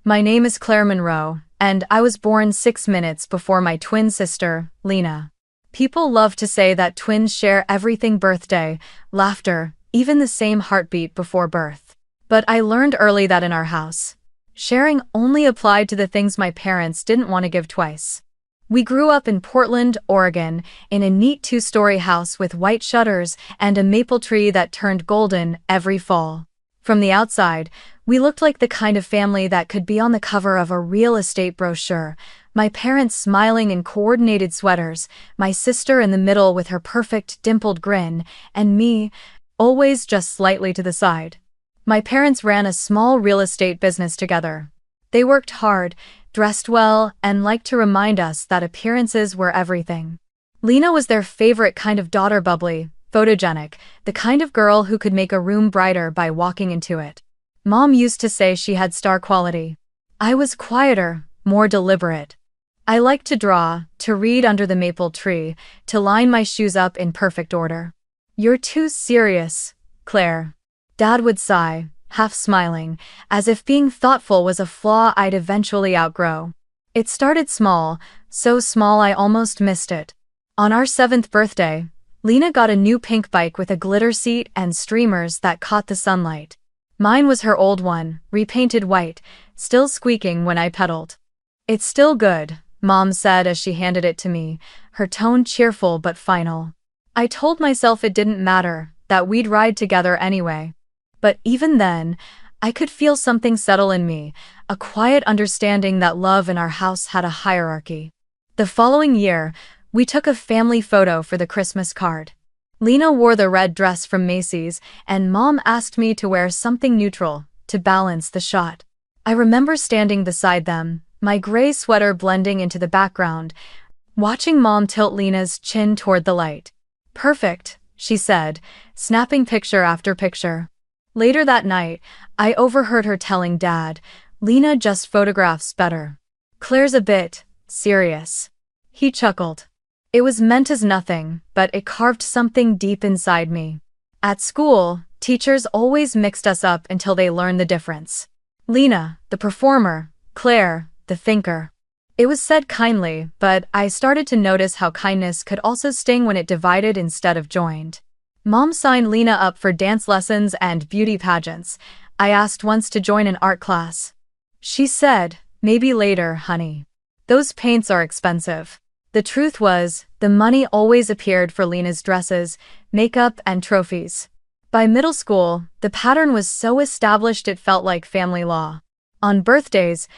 My name is Claire Monroe, and I was born 6 minutes before my twin sister, Lena. People love to say that twins share everything: birthday, laughter, even the same heartbeat before birth. But I learned early that in our house, sharing only applied to the things my parents didn't want to give twice. We grew up in Portland, Oregon, in a neat two-story house with white shutters and a maple tree that turned golden every fall. From the outside, we looked like the kind of family that could be on the cover of a real estate brochure. My parents smiling in coordinated sweaters, my sister in the middle with her perfect dimpled grin, and me, always just slightly to the side. My parents ran a small real estate business together. They worked hard, dressed well, and liked to remind us that appearances were everything. Lena was their favorite kind of daughter: bubbly, photogenic, the kind of girl who could make a room brighter by walking into it. Mom used to say she had star quality. I was quieter, more deliberate. I liked to draw, to read under the maple tree, to line my shoes up in perfect order. "You're too serious, Claire." Dad would sigh, half smiling, as if being thoughtful was a flaw I'd eventually outgrow. It started small, so small I almost missed it. On our 7th birthday, Lena got a new pink bike with a glitter seat and streamers that caught the sunlight. Mine was her old one, repainted white, still squeaking when I pedaled. "It's still good," Mom said as she handed it to me, her tone cheerful but final. I told myself it didn't matter, that we'd ride together anyway. But even then, I could feel something settle in me, a quiet understanding that love in our house had a hierarchy. The following year, we took a family photo for the Christmas card. Lena wore the red dress from Macy's, and Mom asked me to wear something neutral, to balance the shot. I remember standing beside them, my gray sweater blending into the background, watching Mom tilt Lena's chin toward the light. "Perfect," she said, snapping picture after picture. Later that night, I overheard her telling Dad, "Lena just photographs better. Claire's a bit serious." He chuckled. It was meant as nothing, but it carved something deep inside me. At school, teachers always mixed us up until they learned the difference. Lena, the performer; Claire, the thinker. It was said kindly, but I started to notice how kindness could also sting when it divided instead of joined. Mom signed Lena up for dance lessons and beauty pageants. I asked once to join an art class. She said, "Maybe later, honey. Those paints are expensive." The truth was, the money always appeared for Lena's dresses, makeup, and trophies. By middle school, the pattern was so established it felt like family law. On birthdays,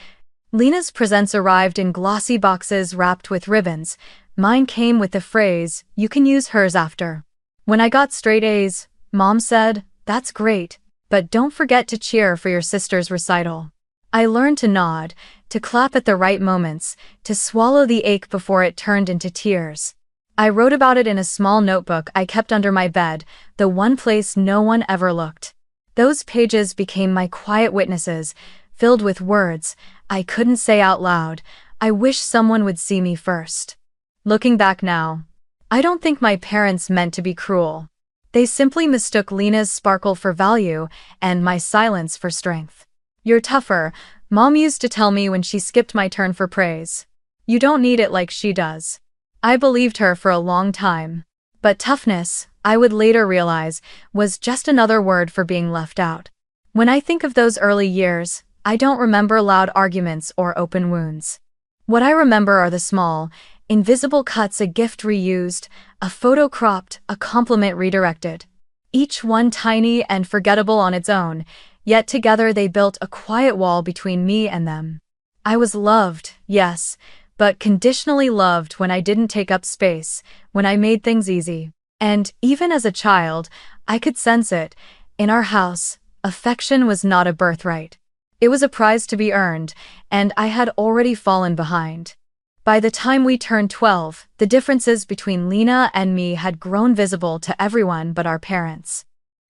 Lena's presents arrived in glossy boxes wrapped with ribbons. Mine came with the phrase, "You can use hers after." When I got straight A's, Mom said, "That's great, but don't forget to cheer for your sister's recital." I learned to nod, to clap at the right moments, to swallow the ache before it turned into tears. I wrote about it in a small notebook I kept under my bed, the one place no one ever looked. Those pages became my quiet witnesses, filled with words I couldn't say out loud. I wish someone would see me first. Looking back now, I don't think my parents meant to be cruel. They simply mistook Lena's sparkle for value and my silence for strength. "You're tougher," Mom used to tell me when she skipped my turn for praise. "You don't need it like she does." I believed her for a long time. But toughness, I would later realize, was just another word for being left out. When I think of those early years, I don't remember loud arguments or open wounds. What I remember are the small, invisible cuts: a gift reused, a photo cropped, a compliment redirected. Each one tiny and forgettable on its own, yet together they built a quiet wall between me and them. I was loved, yes, but conditionally loved when I didn't take up space, when I made things easy. And even as a child, I could sense it. In our house, affection was not a birthright. It was a prize to be earned, and I had already fallen behind. By the time we turned 12, the differences between Lena and me had grown visible to everyone but our parents.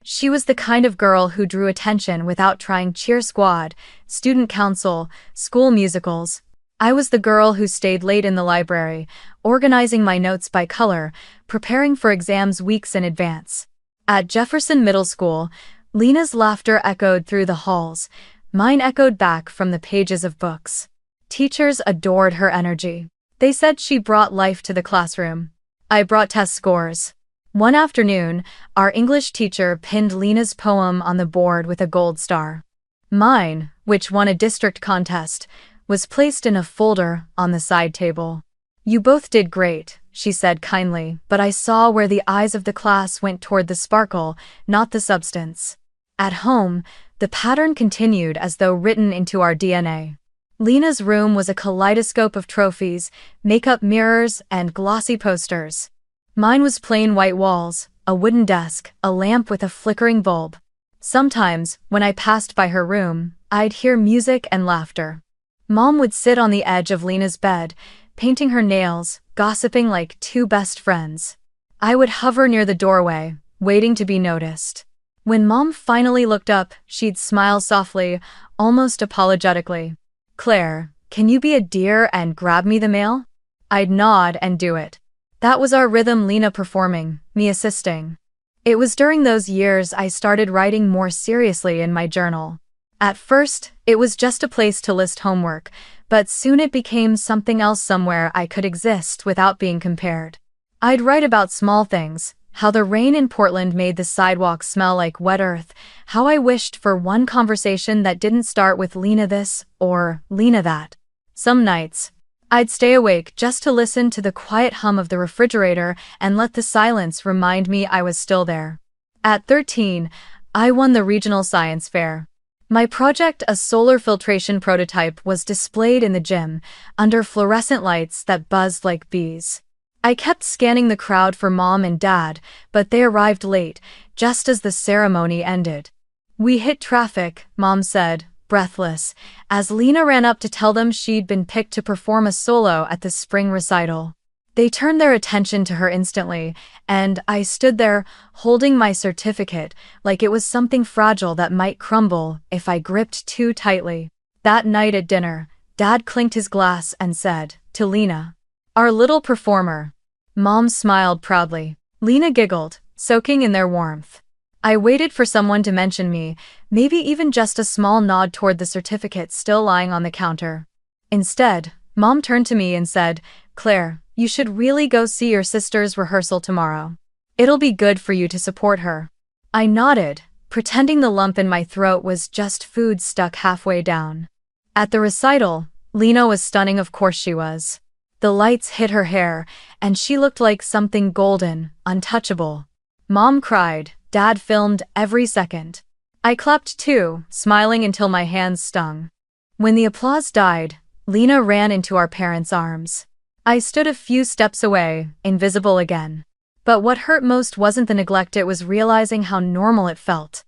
She was the kind of girl who drew attention without trying: cheer squad, student council, school musicals. I was the girl who stayed late in the library, organizing my notes by color, preparing for exams weeks in advance. At Jefferson Middle School, Lena's laughter echoed through the halls. Mine echoed back from the pages of books. Teachers adored her energy. They said she brought life to the classroom. I brought test scores. One afternoon, our English teacher pinned Lena's poem on the board with a gold star. Mine, which won a district contest, was placed in a folder on the side table. "You both did great," she said kindly, but I saw where the eyes of the class went toward the sparkle, not the substance. At home, the pattern continued as though written into our DNA. Lena's room was a kaleidoscope of trophies, makeup mirrors, and glossy posters. Mine was plain white walls, a wooden desk, a lamp with a flickering bulb. Sometimes, when I passed by her room, I'd hear music and laughter. Mom would sit on the edge of Lena's bed, painting her nails, gossiping like two best friends. I would hover near the doorway, waiting to be noticed. When Mom finally looked up, she'd smile softly, almost apologetically. "Claire, can you be a dear and grab me the mail?" I'd nod and do it. That was our rhythm, Lena performing, me assisting. It was during those years I started writing more seriously in my journal. At first, it was just a place to list homework, but soon it became something else, somewhere I could exist without being compared. I'd write about small things, how the rain in Portland made the sidewalks smell like wet earth, how I wished for one conversation that didn't start with Lena this or Lena that. Some nights, I'd stay awake just to listen to the quiet hum of the refrigerator and let the silence remind me I was still there. At 13, I won the regional science fair. My project, a solar filtration prototype, was displayed in the gym, under fluorescent lights that buzzed like bees. I kept scanning the crowd for Mom and Dad, but they arrived late, just as the ceremony ended. "We hit traffic," Mom said, breathless, as Lena ran up to tell them she'd been picked to perform a solo at the spring recital. They turned their attention to her instantly, and I stood there, holding my certificate, like it was something fragile that might crumble if I gripped too tightly. That night at dinner, Dad clinked his glass and said, to Lena, "Our little performer." Mom smiled proudly. Lena giggled, soaking in their warmth. I waited for someone to mention me, maybe even just a small nod toward the certificate still lying on the counter. Instead, Mom turned to me and said, "Claire, you should really go see your sister's rehearsal tomorrow. It'll be good for you to support her." I nodded, pretending the lump in my throat was just food stuck halfway down. At the recital, Lena was stunning, of course she was. The lights hit her hair, and she looked like something golden, untouchable. Mom cried. Dad filmed every second. I clapped too, smiling until my hands stung. When the applause died, Lena ran into our parents' arms. I stood a few steps away, invisible again. But what hurt most wasn't the neglect, it was realizing how normal it felt.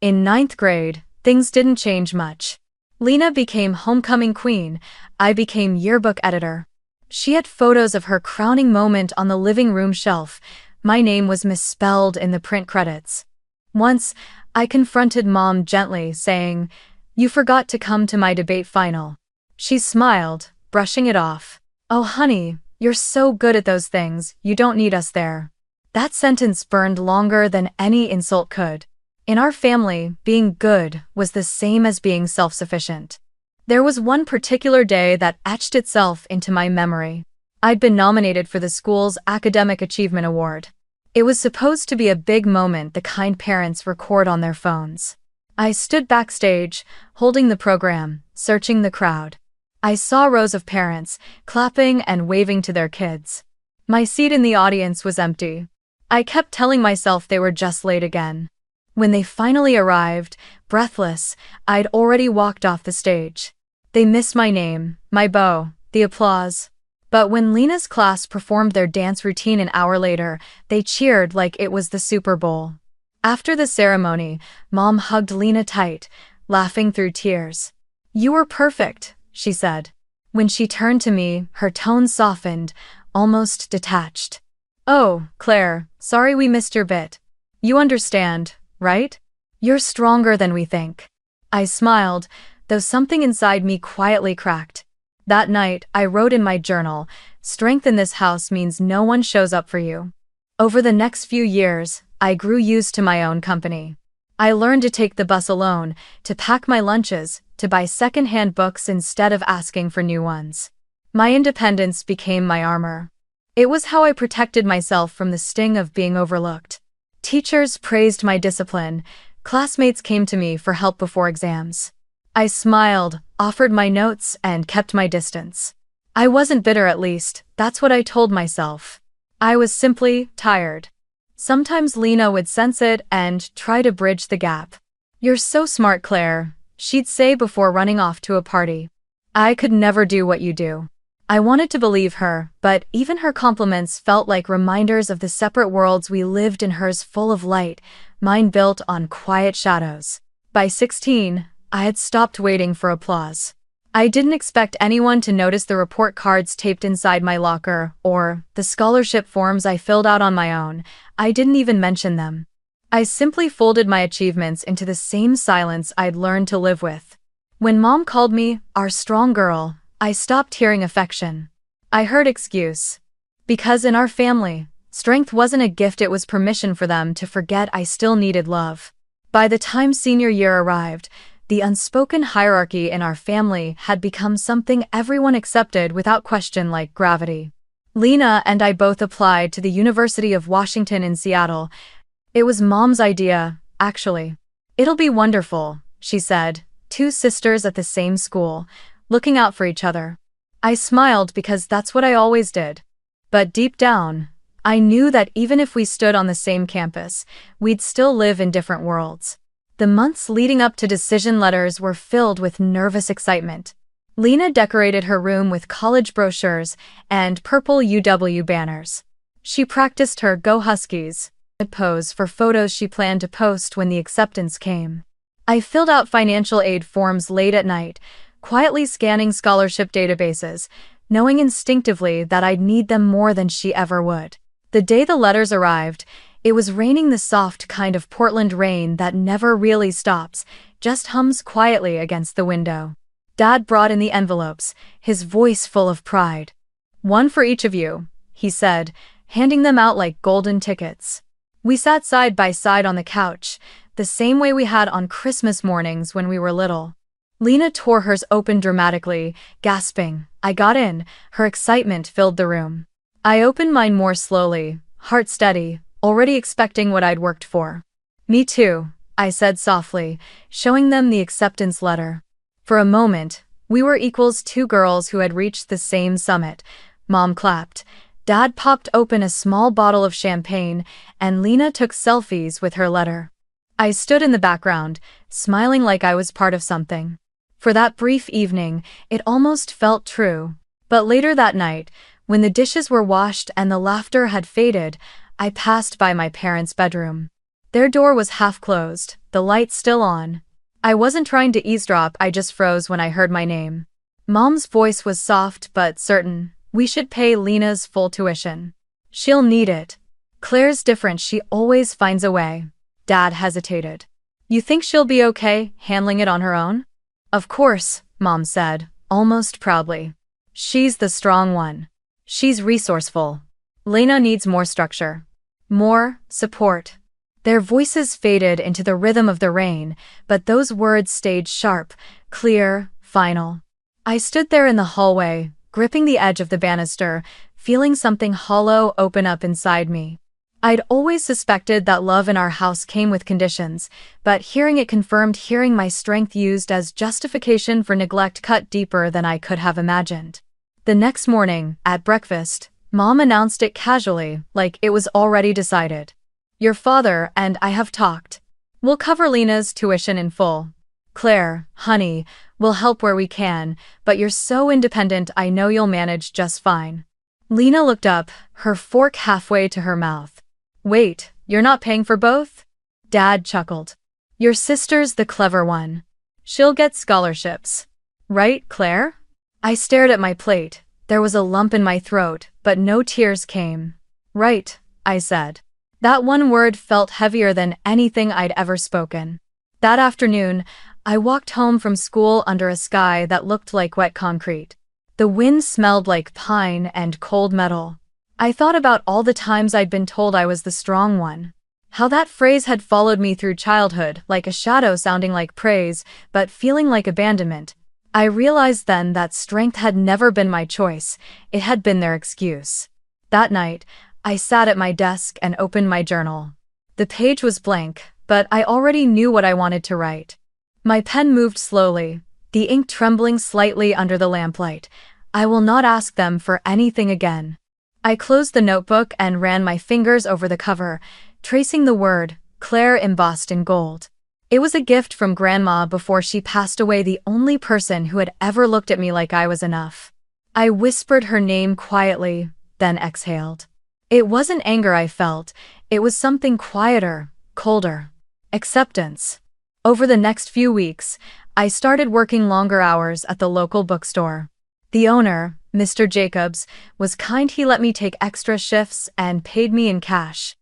In 9th grade, things didn't change much. Lena became homecoming queen, I became yearbook editor. She had photos of her crowning moment on the living room shelf. My name was misspelled in the print credits. Once, I confronted Mom gently, saying, "You forgot to come to my debate final." She smiled, brushing it off. "Oh honey, you're so good at those things, you don't need us there." That sentence burned longer than any insult could. In our family, being good was the same as being self-sufficient. There was one particular day that etched itself into my memory. I'd been nominated for the school's Academic Achievement Award. It was supposed to be a big moment, the kind parents record on their phones. I stood backstage, holding the program, searching the crowd. I saw rows of parents, clapping and waving to their kids. My seat in the audience was empty. I kept telling myself they were just late again. When they finally arrived, breathless, I'd already walked off the stage. They missed my name, my bow, the applause. But when Lena's class performed their dance routine an hour later, they cheered like it was the Super Bowl. After the ceremony, Mom hugged Lena tight, laughing through tears. "You were perfect," she said. When she turned to me, her tone softened, almost detached. "Oh, Claire, sorry we missed your bit. You understand, right? You're stronger than we think." I smiled, though something inside me quietly cracked. That night, I wrote in my journal, "Strength in this house means no one shows up for you." Over the next few years, I grew used to my own company. I learned to take the bus alone, to pack my lunches, to buy second-hand books instead of asking for new ones. My independence became my armor. It was how I protected myself from the sting of being overlooked. Teachers praised my discipline. Classmates came to me for help before exams. I smiled, offered my notes, and kept my distance. I wasn't bitter, at least. That's what I told myself. I was simply tired. Sometimes Lena would sense it and try to bridge the gap. "You're so smart, Claire," she'd say before running off to a party. "I could never do what you do." I wanted to believe her, but even her compliments felt like reminders of the separate worlds we lived in, hers full of light, mine built on quiet shadows. By 16, I had stopped waiting for applause. I didn't expect anyone to notice the report cards taped inside my locker, or the scholarship forms I filled out on my own. I didn't even mention them. I simply folded my achievements into the same silence I'd learned to live with. When Mom called me our strong girl, I stopped hearing affection. I heard excuse. Because in our family, strength wasn't a gift, it was permission for them to forget I still needed love. By the time senior year arrived, the unspoken hierarchy in our family had become something everyone accepted without question, like gravity. Lena and I both applied to the University of Washington in Seattle. It was Mom's idea, actually. "It'll be wonderful," she said, two sisters at the same school, looking out for each other. I smiled because that's what I always did. But deep down, I knew that even if we stood on the same campus, we'd still live in different worlds. The months leading up to decision letters were filled with nervous excitement. Lena decorated her room with college brochures and purple UW banners. She practiced her "Go Huskies" pose for photos she planned to post when the acceptance came. I filled out financial aid forms late at night, quietly scanning scholarship databases, knowing instinctively that I'd need them more than she ever would. The day the letters arrived, it was raining, the soft kind of Portland rain that never really stops, just hums quietly against the window. Dad brought in the envelopes, his voice full of pride. "One for each of you," he said, handing them out like golden tickets. We sat side by side on the couch, the same way we had on Christmas mornings when we were little. Lena tore hers open dramatically, gasping. I got in, her excitement filled the room. I opened mine more slowly, heart steady, already expecting what I'd worked for. "Me too," I said softly, showing them the acceptance letter. For a moment, we were equals, two girls who had reached the same summit. Mom clapped. Dad popped open a small bottle of champagne, and Lena took selfies with her letter. I stood in the background, smiling like I was part of something. For that brief evening, it almost felt true. But later that night, when the dishes were washed and the laughter had faded, I passed by my parents' bedroom. Their door was half closed, the light still on. I wasn't trying to eavesdrop, I just froze when I heard my name. Mom's voice was soft but certain. "We should pay Lena's full tuition. She'll need it. Claire's different, she always finds a way." Dad hesitated. "You think she'll be okay handling it on her own?" "Of course," Mom said, almost proudly. "She's the strong one. She's resourceful. Lena needs more structure. More support." Their voices faded into the rhythm of the rain, but those words stayed sharp, clear, final. I stood there in the hallway, gripping the edge of the banister, feeling something hollow open up inside me. I'd always suspected that love in our house came with conditions, but hearing it confirmed, hearing my strength used as justification for neglect cut deeper than I could have imagined. The next morning, at breakfast, Mom announced it casually, like it was already decided. "Your father and I have talked. We'll cover Lena's tuition in full. Claire, honey, we'll help where we can, but you're so independent, I know you'll manage just fine." Lena looked up, her fork halfway to her mouth. "Wait, you're not paying for both?" Dad chuckled. "Your sister's the clever one. She'll get scholarships. Right, Claire?" I stared at my plate. There was a lump in my throat, but no tears came. "Right," I said. That one word felt heavier than anything I'd ever spoken. That afternoon, I walked home from school under a sky that looked like wet concrete. The wind smelled like pine and cold metal. I thought about all the times I'd been told I was the strong one. How that phrase had followed me through childhood, like a shadow sounding like praise, but feeling like abandonment. I realized then that strength had never been my choice, it had been their excuse. That night, I sat at my desk and opened my journal. The page was blank, but I already knew what I wanted to write. My pen moved slowly, the ink trembling slightly under the lamplight. I will not ask them for anything again. I closed the notebook and ran my fingers over the cover, tracing the word, Claire, embossed in gold. It was a gift from Grandma before she passed away, the only person who had ever looked at me like I was enough. I whispered her name quietly, then exhaled. It wasn't anger I felt, it was something quieter, colder. Acceptance. Over the next few weeks, I started working longer hours at the local bookstore. The owner, Mr. Jacobs, was kind. He let me take extra shifts and paid me in cash.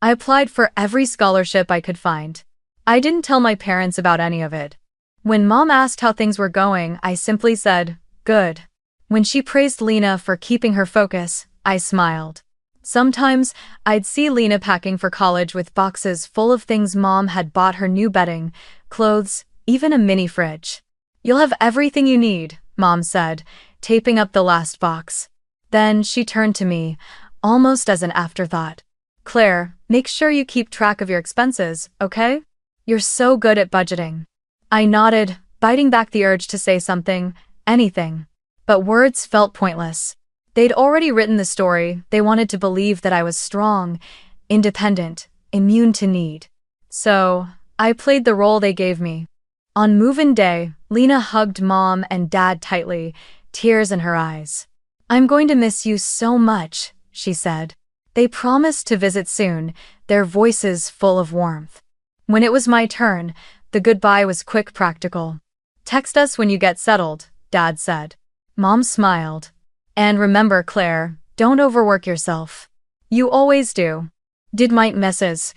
I applied for every scholarship I could find. I didn't tell my parents about any of it. When Mom asked how things were going, I simply said, good. When she praised Lena for keeping her focus, I smiled. Sometimes, I'd see Lena packing for college with boxes full of things Mom had bought her: new bedding, clothes, even a mini fridge. You'll have everything you need, Mom said, taping up the last box. Then she turned to me, almost as an afterthought. Claire, make sure you keep track of your expenses, okay? You're so good at budgeting. I nodded, biting back the urge to say something, anything. But words felt pointless. They'd already written the story. They wanted to believe that I was strong, independent, immune to need. So, I played the role they gave me. On move-in day, Lena hugged Mom and Dad tightly, tears in her eyes. I'm going to miss you so much, she said. They promised to visit soon, their voices full of warmth. When it was my turn, the goodbye was quick, practical. Text us when you get settled, Dad said. Mom smiled. And remember, Claire, don't overwork yourself. You always do. Did my messes.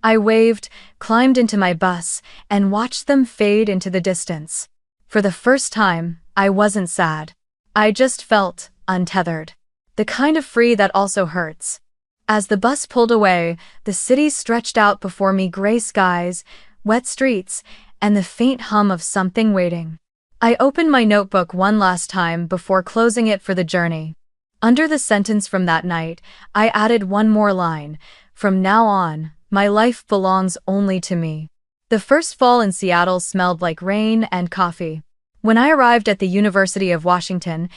I waved, climbed into my bus, and watched them fade into the distance. For the first time, I wasn't sad. I just felt untethered. The kind of free that also hurts. As the bus pulled away, the city stretched out before me: gray skies, wet streets, and the faint hum of something waiting. I opened my notebook one last time before closing it for the journey. Under the sentence from that night, I added one more line: from now on, my life belongs only to me. The first fall in Seattle smelled like rain and coffee. When I arrived at the University of Washington,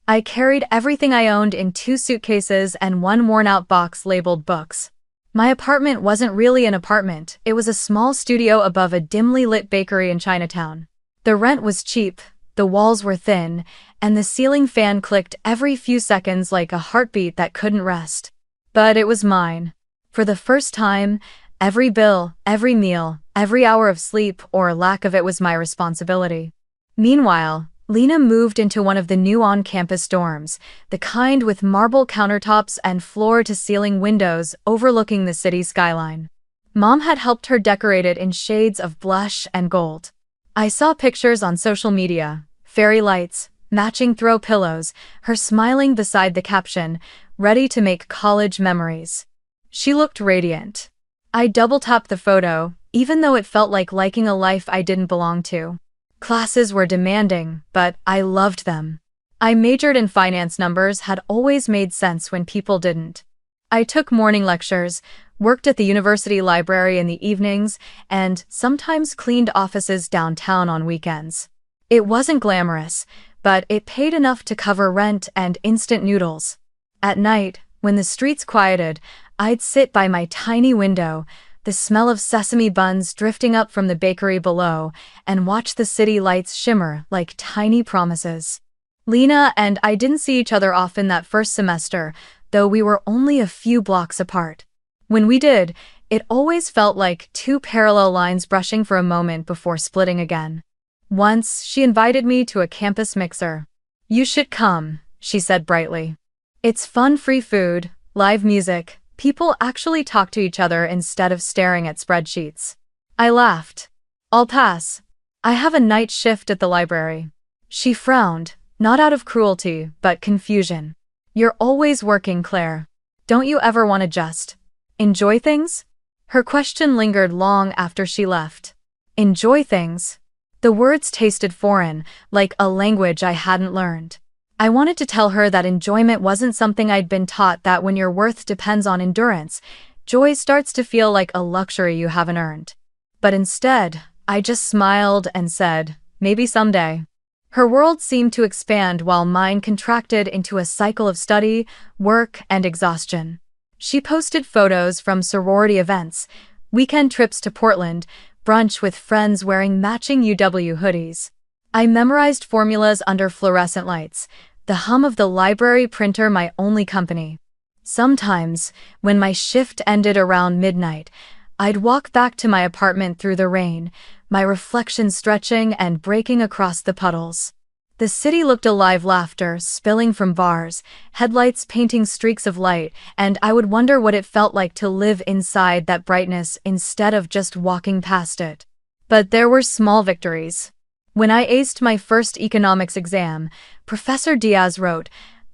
I carried everything I owned in 2 suitcases and one worn-out box labeled books. My apartment wasn't really an apartment, it was a small studio above a dimly lit bakery in Chinatown. The rent was cheap, the walls were thin, and the ceiling fan clicked every few seconds like a heartbeat that couldn't rest. But it was mine. For the first time, every bill, every meal, every hour of sleep or lack of it was my responsibility. Meanwhile, Lena moved into one of the new on-campus dorms, the kind with marble countertops and floor-to-ceiling windows overlooking the city skyline. Mom had helped her decorate it in shades of blush and gold. I saw pictures on social media, fairy lights, matching throw pillows, her smiling beside the caption, "Ready to make college memories." She looked radiant. I double-tapped the photo, even though it felt like liking a life I didn't belong to. Classes were demanding, but I loved them. I majored in finance. Numbers had always made sense when people didn't. I took morning lectures, worked at the university library in the evenings, and sometimes cleaned offices downtown on weekends. It wasn't glamorous, but it paid enough to cover rent and instant noodles. At night, when the streets quieted, I'd sit by my tiny window, the smell of sesame buns drifting up from the bakery below, and watch the city lights shimmer like tiny promises. Lena and I didn't see each other often that first semester, though we were only a few blocks apart. When we did, it always felt like 2 parallel lines brushing for a moment before splitting again. Once, she invited me to a campus mixer. "You should come," she said brightly. "It's fun, free food, live music. People actually talk to each other instead of staring at spreadsheets." I laughed. "I'll pass. I have a night shift at the library." She frowned, not out of cruelty, but confusion. "You're always working, Claire. Don't you ever want to just enjoy things?" Her question lingered long after she left. Enjoy things. The words tasted foreign, like a language I hadn't learned. I wanted to tell her that enjoyment wasn't something I'd been taught, that when your worth depends on endurance, joy starts to feel like a luxury you haven't earned. But instead, I just smiled and said, maybe someday. Her world seemed to expand while mine contracted into a cycle of study, work, and exhaustion. She posted photos from sorority events, weekend trips to Portland, brunch with friends wearing matching UW hoodies. I memorized formulas under fluorescent lights, the hum of the library printer my only company. Sometimes, when my shift ended around midnight, I'd walk back to my apartment through the rain, my reflection stretching and breaking across the puddles. The city looked alive, laughter spilling from bars, headlights painting streaks of light, and I would wonder what it felt like to live inside that brightness instead of just walking past it. But there were small victories. When I aced my first economics exam, Professor Diaz wrote,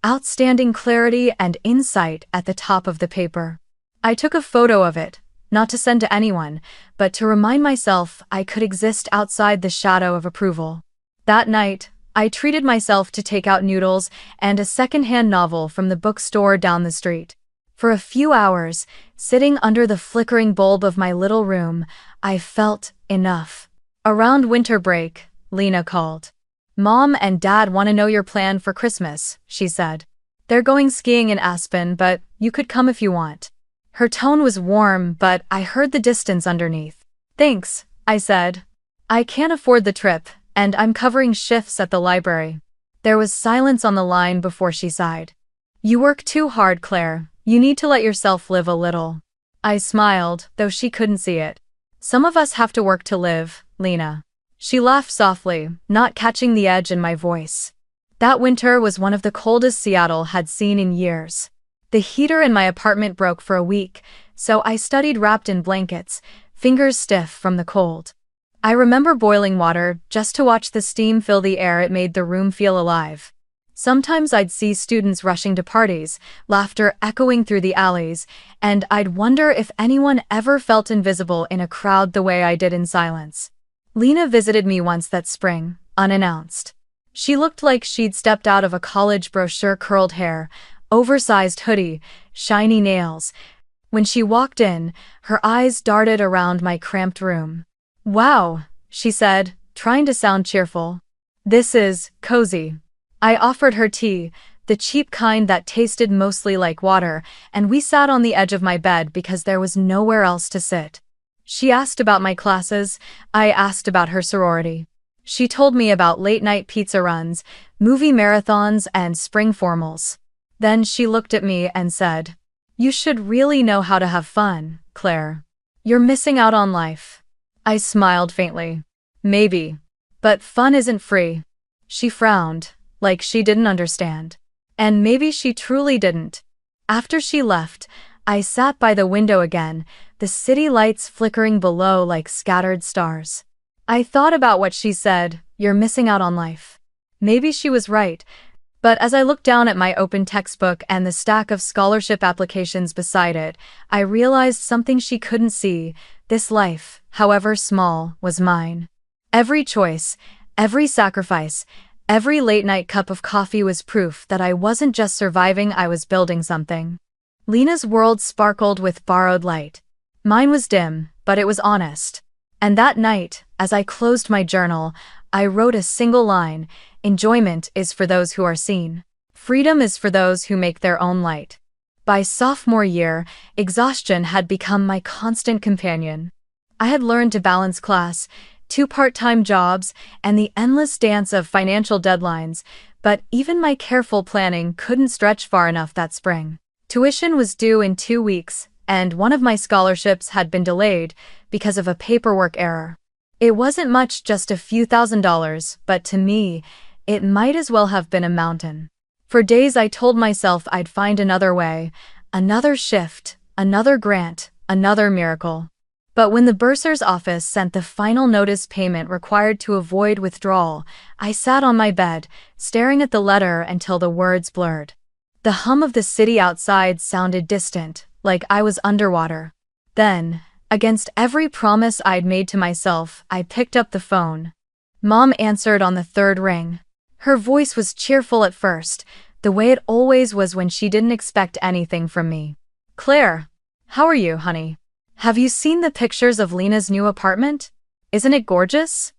"Outstanding clarity and insight" at the top of the paper. I took a photo of it, not to send to anyone, but to remind myself I could exist outside the shadow of approval. That night, I treated myself to takeout noodles and a secondhand novel from the bookstore down the street. For a few hours, sitting under the flickering bulb of my little room, I felt enough. Around winter break, Lena called. "Mom and Dad want to know your plan for Christmas," she said. "They're going skiing in Aspen, but you could come if you want." Her tone was warm, but I heard the distance underneath. "Thanks," I said. "I can't afford the trip, and I'm covering shifts at the library." There was silence on the line before she sighed. "You work too hard, Claire. You need to let yourself live a little." I smiled, though she couldn't see it. "Some of us have to work to live, Lena." She laughed softly, not catching the edge in my voice. That winter was one of the coldest Seattle had seen in years. The heater in my apartment broke for a week, so I studied wrapped in blankets, fingers stiff from the cold. I remember boiling water just to watch the steam fill the air. It made the room feel alive. Sometimes I'd see students rushing to parties, laughter echoing through the alleys, and I'd wonder if anyone ever felt invisible in a crowd the way I did in silence. Lena visited me once that spring, unannounced. She looked like she'd stepped out of a college brochure, curled hair, oversized hoodie, shiny nails. When she walked in, her eyes darted around my cramped room. "Wow," she said, trying to sound cheerful. "This is cozy." I offered her tea, the cheap kind that tasted mostly like water, and we sat on the edge of my bed because there was nowhere else to sit. She asked about my classes, I asked about her sorority. She told me about late-night pizza runs, movie marathons, and spring formals. Then she looked at me and said, "You should really know how to have fun, Claire. You're missing out on life." I smiled faintly. "Maybe. But fun isn't free." She frowned, like she didn't understand. And maybe she truly didn't. After she left, I sat by the window again, the city lights flickering below like scattered stars. I thought about what she said, "You're missing out on life." Maybe she was right. But as I looked down at my open textbook and the stack of scholarship applications beside it, I realized something she couldn't see. This life, however small, was mine. Every choice, every sacrifice, every late-night cup of coffee was proof that I wasn't just surviving, I was building something. Lena's world sparkled with borrowed light. Mine was dim, but it was honest. And that night, as I closed my journal, I wrote a single line: "Enjoyment is for those who are seen. Freedom is for those who make their own light." By sophomore year, exhaustion had become my constant companion. I had learned to balance class, 2 part-time jobs, and the endless dance of financial deadlines, but even my careful planning couldn't stretch far enough that spring. Tuition was due in 2 weeks, and one of my scholarships had been delayed because of a paperwork error. It wasn't much, just a few $1,000s, but to me, it might as well have been a mountain. For days I told myself I'd find another way, another shift, another grant, another miracle. But when the bursar's office sent the final notice payment required to avoid withdrawal, I sat on my bed, staring at the letter until the words blurred. The hum of the city outside sounded distant, like I was underwater. Then, Against every promise I'd made to myself, I picked up the phone. Mom answered on the third ring. Her voice was cheerful at first, the way it always was when she didn't expect anything from me. Claire, how are you, honey? Have you seen the pictures of Lena's new apartment? Isn't it gorgeous?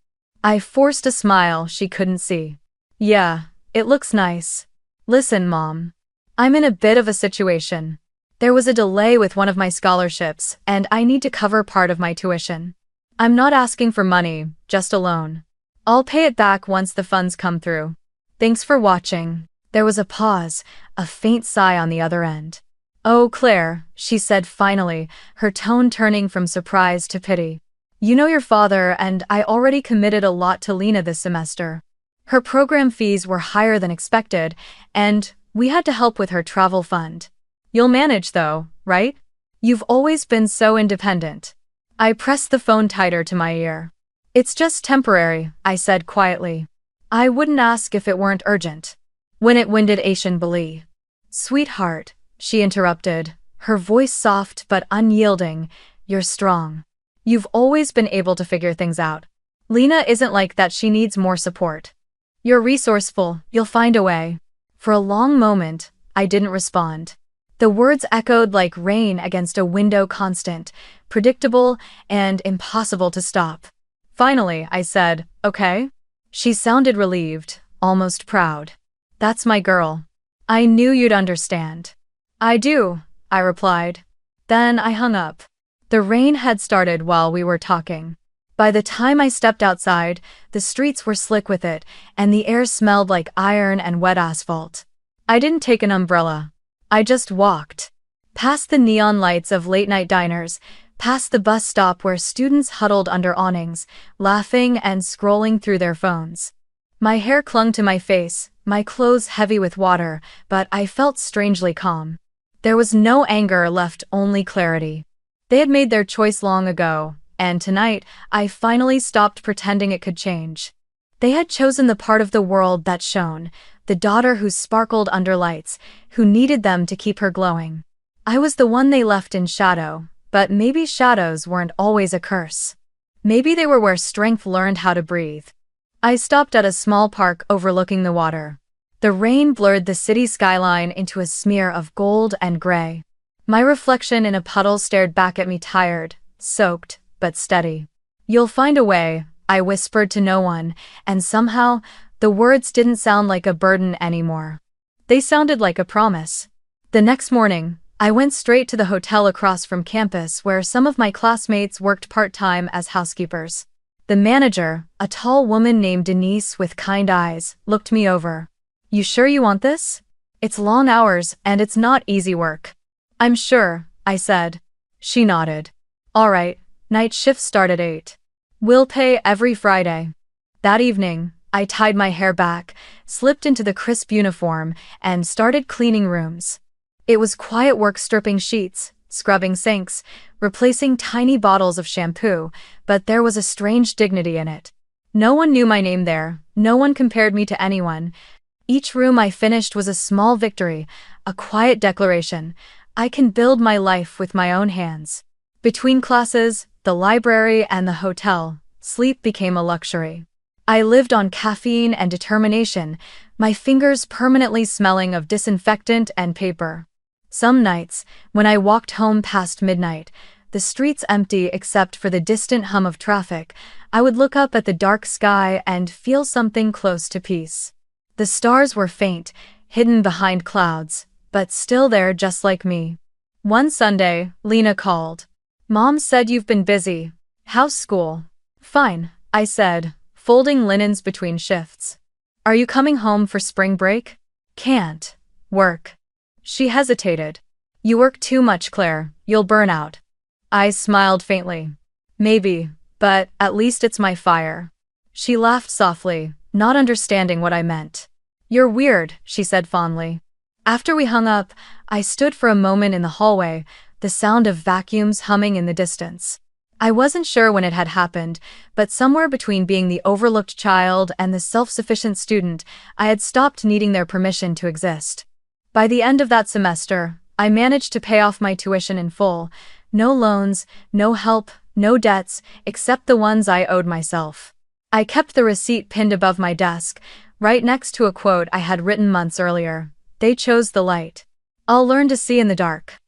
I forced a smile she couldn't see. Yeah, it looks nice. Listen, Mom. I'm in a bit of a situation. There was a delay with one of my scholarships, and I need to cover part of my tuition. I'm not asking for money, just a loan. I'll pay it back once the funds come through. Thanks for watching. There was a pause, a faint sigh on the other end. Oh, Claire, she said finally, her tone turning from surprise to pity. You know your father, and I already committed a lot to Lena this semester. Her program fees were higher than expected, and we had to help with her travel fund. You'll manage though, right? You've always been so independent. I pressed the phone tighter to my ear. It's just temporary, I said quietly. I wouldn't ask if it weren't urgent. When it winded Asian Bali. Sweetheart, she interrupted, her voice soft but unyielding, you're strong. You've always been able to figure things out. Lena isn't like that, she needs more support. You're resourceful, you'll find a way. For a long moment, I didn't respond. The words echoed like rain against a window, constant, predictable, and impossible to stop. Finally, I said, okay? She sounded relieved, almost proud. That's my girl. I knew you'd understand. I do, I replied. Then I hung up. The rain had started while we were talking. By the time I stepped outside, the streets were slick with it, and the air smelled like iron and wet asphalt. I didn't take an umbrella. I just walked. Past the neon lights of late-night diners, past the bus stop where students huddled under awnings, laughing and scrolling through their phones. My hair clung to my face, my clothes heavy with water, but I felt strangely calm. There was no anger left, only clarity. They had made their choice long ago, and tonight, I finally stopped pretending it could change. They had chosen the part of the world that shone, the daughter who sparkled under lights, who needed them to keep her glowing. I was the one they left in shadow, but maybe shadows weren't always a curse. Maybe they were where strength learned how to breathe. I stopped at a small park overlooking the water. The rain blurred the city skyline into a smear of gold and gray. My reflection in a puddle stared back at me, tired, soaked, but steady. You'll find a way, I whispered to no one, and somehow, the words didn't sound like a burden anymore. They sounded like a promise. The next morning, I went straight to the hotel across from campus where some of my classmates worked part-time as housekeepers. The manager, a tall woman named Denise with kind eyes, looked me over. You sure you want this? It's long hours and it's not easy work. I'm sure, I said. She nodded. All right, night shifts start at 8. We'll pay every Friday. That evening, I tied my hair back, slipped into the crisp uniform, and started cleaning rooms. It was quiet work, stripping sheets, scrubbing sinks, replacing tiny bottles of shampoo, but there was a strange dignity in it. No one knew my name there, no one compared me to anyone. Each room I finished was a small victory, a quiet declaration. I can build my life with my own hands. Between classes, the library, and the hotel, sleep became a luxury. I lived on caffeine and determination, my fingers permanently smelling of disinfectant and paper. Some nights, when I walked home past midnight, the streets empty except for the distant hum of traffic, I would look up at the dark sky and feel something close to peace. The stars were faint, hidden behind clouds, but still there just like me. One Sunday, Lena called. Mom said you've been busy. How's school? Fine, I said, folding linens between shifts. Are you coming home for spring break? Can't. Work. She hesitated. You work too much, Claire. You'll burn out. I smiled faintly. Maybe, but at least it's my fire. She laughed softly, not understanding what I meant. You're weird, she said fondly. After we hung up, I stood for a moment in the hallway, the sound of vacuums humming in the distance. I wasn't sure when it had happened, but somewhere between being the overlooked child and the self-sufficient student, I had stopped needing their permission to exist. By the end of that semester, I managed to pay off my tuition in full, No loans, no help, no debts, except the ones I owed myself. I kept the receipt pinned above my desk, right next to a quote I had written months earlier. They chose the light. I'll learn to see in the dark.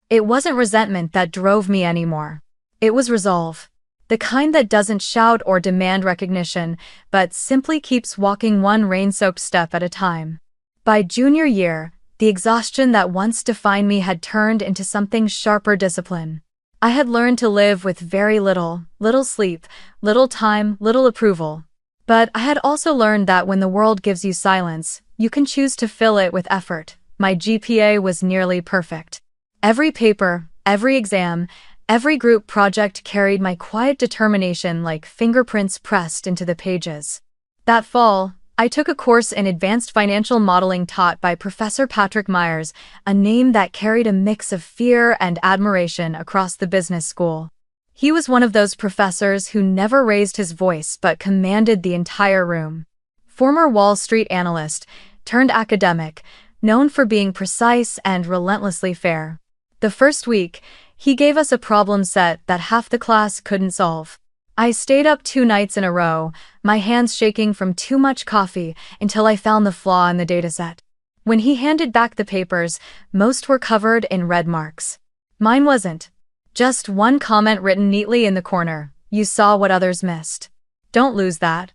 It wasn't resentment that drove me anymore. It was resolve. The kind that doesn't shout or demand recognition, but simply keeps walking one rain-soaked step at a time. By junior year, the exhaustion that once defined me had turned into something sharper discipline. I had learned to live with very little sleep, little time, little approval. But I had also learned that when the world gives you silence, you can choose to fill it with effort. My GPA was nearly perfect. Every paper, every exam, every group project carried my quiet determination like fingerprints pressed into the pages. That fall, I took a course in advanced financial modeling taught by Professor Patrick Myers, a name that carried a mix of fear and admiration across the business school. He was one of those professors who never raised his voice but commanded the entire room. Former Wall Street analyst, turned academic, known for being precise and relentlessly fair. The first week, he gave us a problem set that half the class couldn't solve. I stayed up 2 nights in a row, my hands shaking from too much coffee, until I found the flaw in the dataset. When he handed back the papers, most were covered in red marks. Mine wasn't. Just one comment written neatly in the corner: "You saw what others missed. Don't lose that."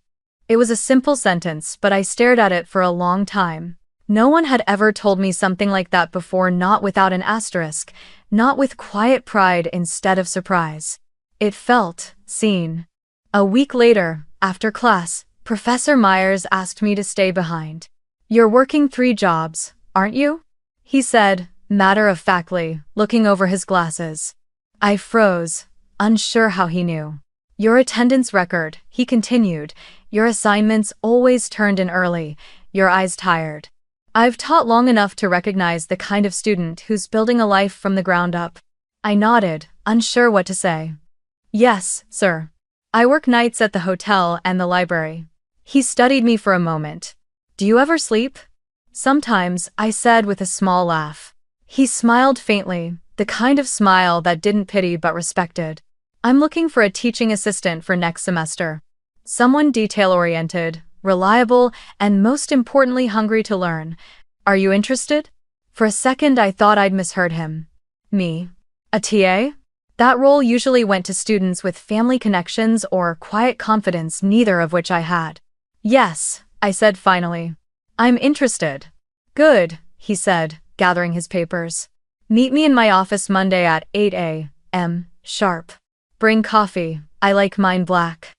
It was a simple sentence, but I stared at it for a long time. No one had ever told me something like that before, not without an asterisk, not with quiet pride instead of surprise. It felt seen. A week later, after class, Professor Myers asked me to stay behind. "You're working 3 jobs, aren't you?" he said, matter-of-factly, looking over his glasses. I froze, unsure how he knew. "Your attendance record," he continued, "your assignments always turned in early, your eyes tired. I've taught long enough to recognize the kind of student who's building a life from the ground up." I nodded, unsure what to say. "Yes, sir. I work nights at the hotel and the library." He studied me for a moment. "Do you ever sleep?" "Sometimes," I said with a small laugh. He smiled faintly, the kind of smile that didn't pity but respected. "I'm looking for a teaching assistant for next semester. Someone detail-oriented, reliable, and most importantly hungry to learn. Are you interested?" For a second I thought I'd misheard him. Me? A TA? That role usually went to students with family connections or quiet confidence, neither of which I had. "Yes," I said finally. "I'm interested." "Good," he said, gathering his papers. "Meet me in my office Monday at 8 a.m. sharp. Bring coffee, I like mine black."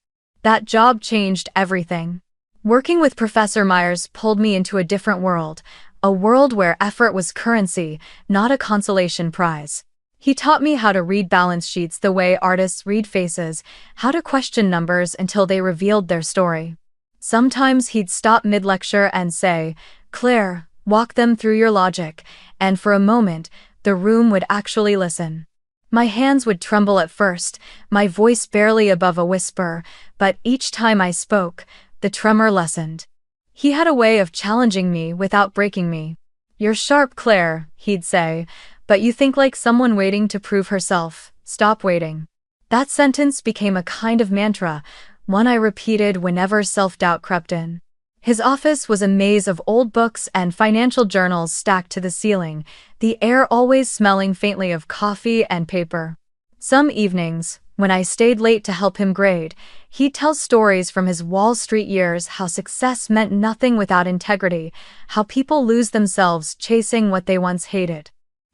That job changed everything. Working with Professor Myers pulled me into a different world, a world where effort was currency, not a consolation prize. He taught me how to read balance sheets the way artists read faces, how to question numbers until they revealed their story. Sometimes he'd stop mid-lecture and say, "Claire, walk them through your logic," and for a moment, the room would actually listen. My hands would tremble at first, my voice barely above a whisper, but each time I spoke, the tremor lessened. He had a way of challenging me without breaking me. "You're sharp, Claire," he'd say, "but you think like someone waiting to prove herself. Stop waiting." That sentence became a kind of mantra, one I repeated whenever self-doubt crept in. His office was a maze of old books and financial journals stacked to the ceiling, the air always smelling faintly of coffee and paper. Some evenings, when I stayed late to help him grade, he'd tell stories from his Wall Street years, how success meant nothing without integrity, how people lose themselves chasing what they once hated.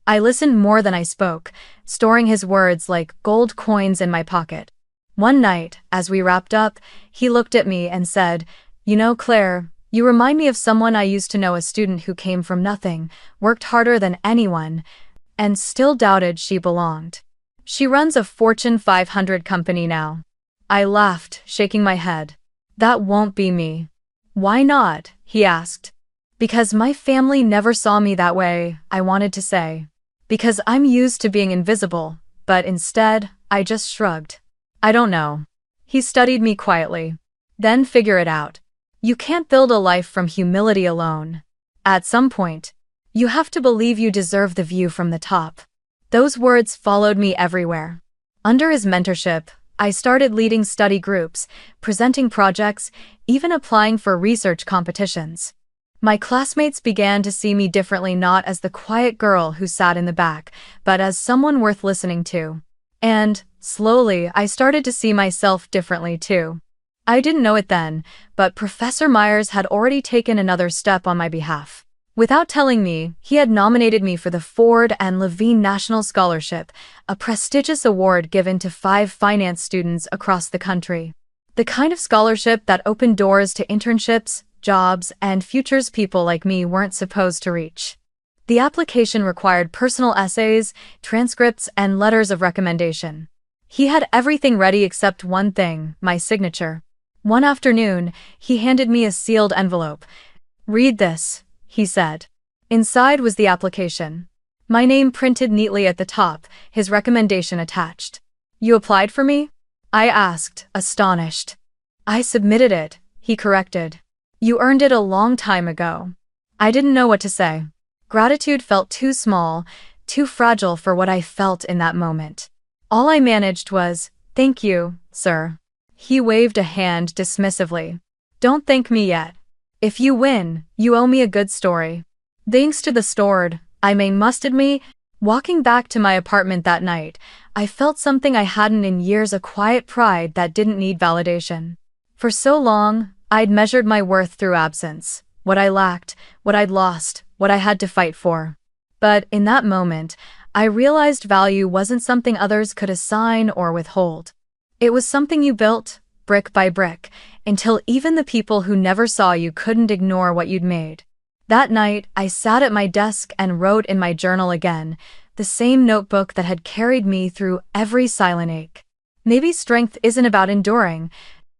I listened more than I spoke, storing his words like gold coins in my pocket. One night, as we wrapped up, he looked at me and said, "You know, Claire, you remind me of someone I used to know, a student who came from nothing, worked harder than anyone, and still doubted she belonged. She runs a Fortune 500 company now." I laughed, shaking my head. "That won't be me." "Why not?" he asked. "Because my family never saw me that way," I wanted to say. "Because I'm used to being invisible," but instead, I just shrugged. "I don't know." He studied me quietly. "Then figure it out. You can't build a life from humility alone. At some point, you have to believe you deserve the view from the top." Those words followed me everywhere. Under his mentorship, I started leading study groups, presenting projects, even applying for research competitions. My classmates began to see me differently, not as the quiet girl who sat in the back, but as someone worth listening to. And, slowly, I started to see myself differently too. I didn't know it then, but Professor Myers had already taken another step on my behalf. Without telling me, he had nominated me for the Ford and Levine National Scholarship, a prestigious award given to 5 finance students across the country. The kind of scholarship that opened doors to internships, jobs, and futures people like me weren't supposed to reach. The application required personal essays, transcripts, and letters of recommendation. He had everything ready except one thing: my signature. One afternoon, he handed me a sealed envelope. "Read this," he said. Inside was the application. My name printed neatly at the top, his recommendation attached. "You applied for me?" I asked, astonished. "I submitted it," he corrected. "You earned it a long time ago." I didn't know what to say. Gratitude felt too small, too fragile for what I felt in that moment. All I managed was, "Thank you, sir." He waved a hand dismissively. "Don't thank me yet. If you win, you owe me a good story." Thanks to the sword, I must admit, walking back to my apartment that night, I felt something I hadn't in years, a quiet pride that didn't need validation. For so long, I'd measured my worth through absence, what I lacked, what I'd lost, what I had to fight for. But in that moment, I realized value wasn't something others could assign or withhold. It was something you built, brick by brick, until even the people who never saw you couldn't ignore what you'd made. That night, I sat at my desk and wrote in my journal again, the same notebook that had carried me through every silent ache. Maybe strength isn't about enduring.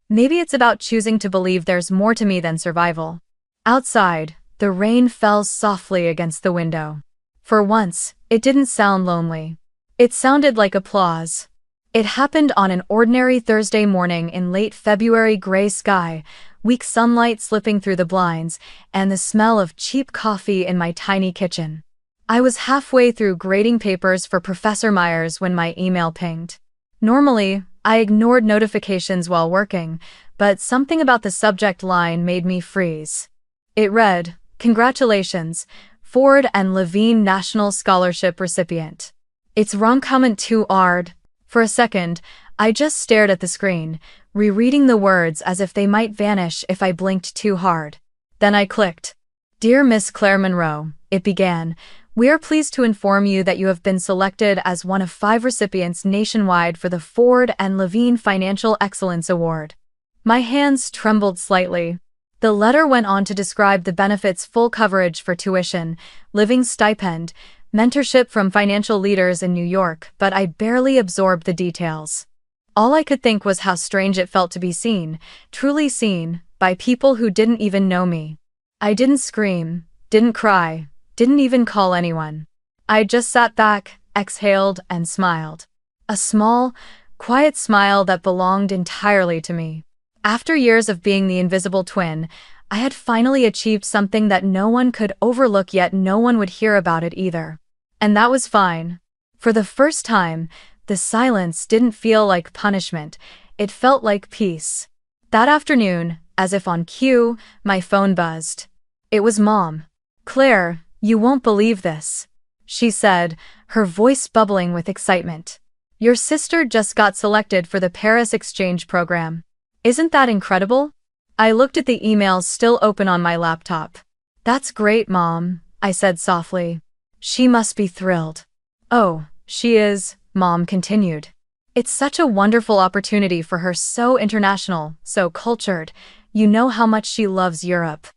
Maybe it's about choosing to believe there's more to me than survival. Outside, the rain fell softly against the window. For once, it didn't sound lonely. It sounded like applause. It happened on an ordinary Thursday morning in late February, gray sky, weak sunlight slipping through the blinds, and the smell of cheap coffee in my tiny kitchen. I was halfway through grading papers for Professor Myers when my email pinged. Normally, I ignored notifications while working, but something about the subject line made me freeze. It read, "Congratulations, Ford and Levine National Scholarship recipient. It's wrong comment too hard." For a second, I just stared at the screen, rereading the words as if they might vanish if I blinked too hard. Then I clicked. "Dear Miss Claire Monroe," it began, "we are pleased to inform you that you have been selected as one of 5 recipients nationwide for the Ford and Levine Financial Excellence Award." My hands trembled slightly. The letter went on to describe the benefits: full coverage for tuition, living stipend, mentorship from financial leaders in New York, but I barely absorbed the details. All I could think was how strange it felt to be seen, truly seen, by people who didn't even know me. I didn't scream, didn't cry, didn't even call anyone. I just sat back, exhaled, and smiled. A small, quiet smile that belonged entirely to me. After years of being the invisible twin, I had finally achieved something that no one could overlook, yet no one would hear about it either. And that was fine. For the first time, the silence didn't feel like punishment, it felt like peace. That afternoon, as if on cue, my phone buzzed. It was Mom. "Claire, you won't believe this," she said, her voice bubbling with excitement. "Your sister just got selected for the Paris exchange program. Isn't that incredible?" I looked at the emails still open on my laptop. "That's great, Mom," I said softly. "She must be thrilled." "Oh, she is," Mom continued. "It's such a wonderful opportunity for her, so international, so cultured. You know how much she loves Europe."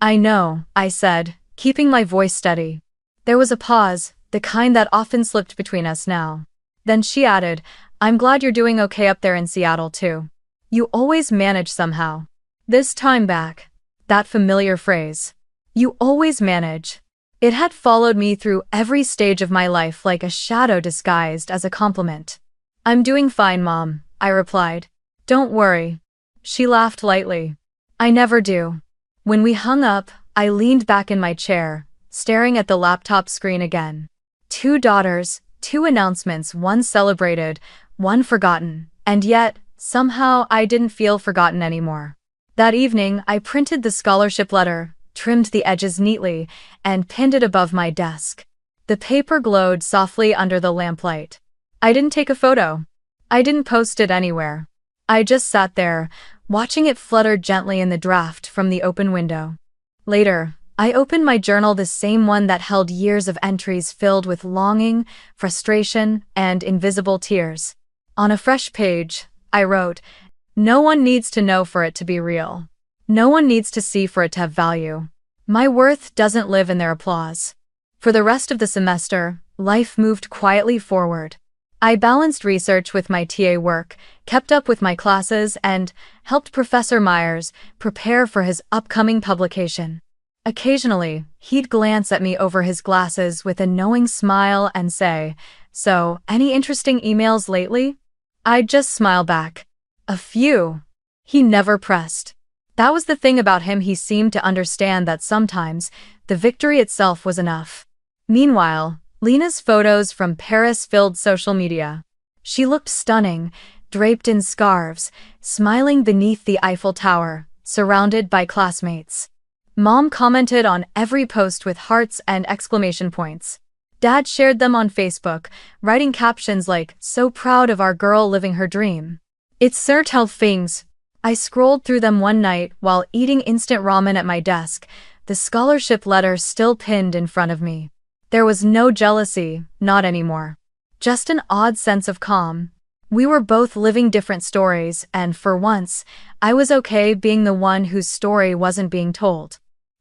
"I know," I said, keeping my voice steady. There was a pause, the kind that often slipped between us now. Then she added, "I'm glad you're doing okay up there in Seattle too. You always manage somehow." This time back, that familiar phrase, "you always manage," it had followed me through every stage of my life like a shadow disguised as a compliment. "I'm doing fine, Mom," I replied. "Don't worry." She laughed lightly. "I never do." When we hung up, I leaned back in my chair, staring at the laptop screen again. 2 daughters, Two announcements, one celebrated, one forgotten, and yet, somehow I didn't feel forgotten anymore. That evening, I printed the scholarship letter, trimmed the edges neatly, and pinned it above my desk. The paper glowed softly under the lamplight. I didn't take a photo. I didn't post it anywhere. I just sat there, watching it flutter gently in the draft from the open window. Later, I opened my journal, the same one that held years of entries filled with longing, frustration, and invisible tears. On a fresh page, I wrote, "No one needs to know for it to be real. No one needs to see for it to have value. My worth doesn't live in their applause." For the rest of the semester, life moved quietly forward. I balanced research with my TA work, kept up with my classes, and helped Professor Myers prepare for his upcoming publication. Occasionally, he'd glance at me over his glasses with a knowing smile and say, "So, any interesting emails lately?" I'd just smile back. "A few." He never pressed. That was the thing about him, he seemed to understand that sometimes the victory itself was enough. Meanwhile, Lena's photos from Paris filled social media. She looked stunning, draped in scarves, smiling beneath the Eiffel Tower, surrounded by classmates. Mom commented on every post with hearts and exclamation points. Dad shared them on Facebook, writing captions like, "So proud of our girl living her dream." It's certain things. I scrolled through them one night while eating instant ramen at my desk, the scholarship letter still pinned in front of me. There was no jealousy, not anymore. Just an odd sense of calm. We were both living different stories, and for once, I was okay being the one whose story wasn't being told.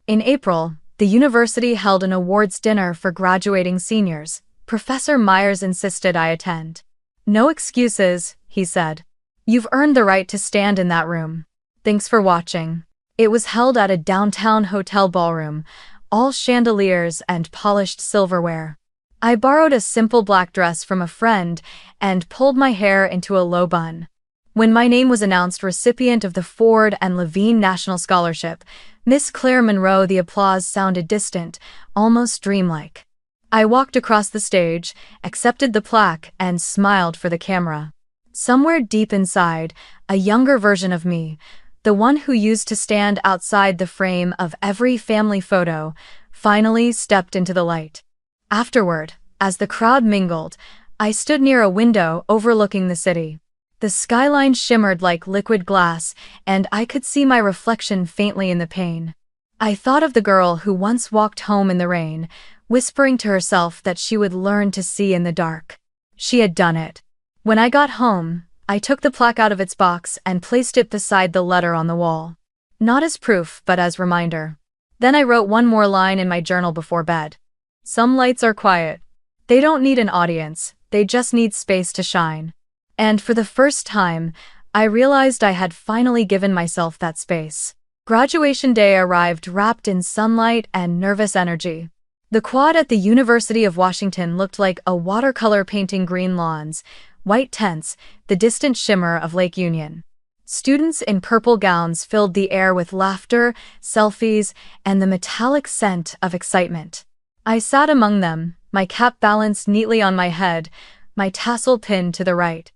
In April, the university held an awards dinner for graduating seniors. Professor Myers insisted I attend. "No excuses," he said. "You've earned the right to stand in that room. Thanks for watching." It was held at a downtown hotel ballroom, all chandeliers and polished silverware. I borrowed a simple black dress from a friend and pulled my hair into a low bun. When my name was announced recipient of the Ford and Levine National Scholarship, Miss Claire Monroe, the applause sounded distant, almost dreamlike. I walked across the stage, accepted the plaque, and smiled for the camera. Somewhere deep inside, a younger version of me, the one who used to stand outside the frame of every family photo, finally stepped into the light. Afterward, as the crowd mingled, I stood near a window overlooking the city. The skyline shimmered like liquid glass, and I could see my reflection faintly in the pane. I thought of the girl who once walked home in the rain, whispering to herself that she would learn to see in the dark. She had done it. When I got home, I took the plaque out of its box and placed it beside the letter on the wall. Not as proof, but as reminder. Then I wrote one more line in my journal before bed. Some lights are quiet. They don't need an audience, they just need space to shine. And for the first time, I realized I had finally given myself that space. Graduation day arrived wrapped in sunlight and nervous energy. The quad at the University of Washington looked like a watercolor painting: green lawns, white tents, the distant shimmer of Lake Union. Students in purple gowns filled the air with laughter, selfies, and the metallic scent of excitement. I sat among them, my cap balanced neatly on my head, my tassel pinned to the right.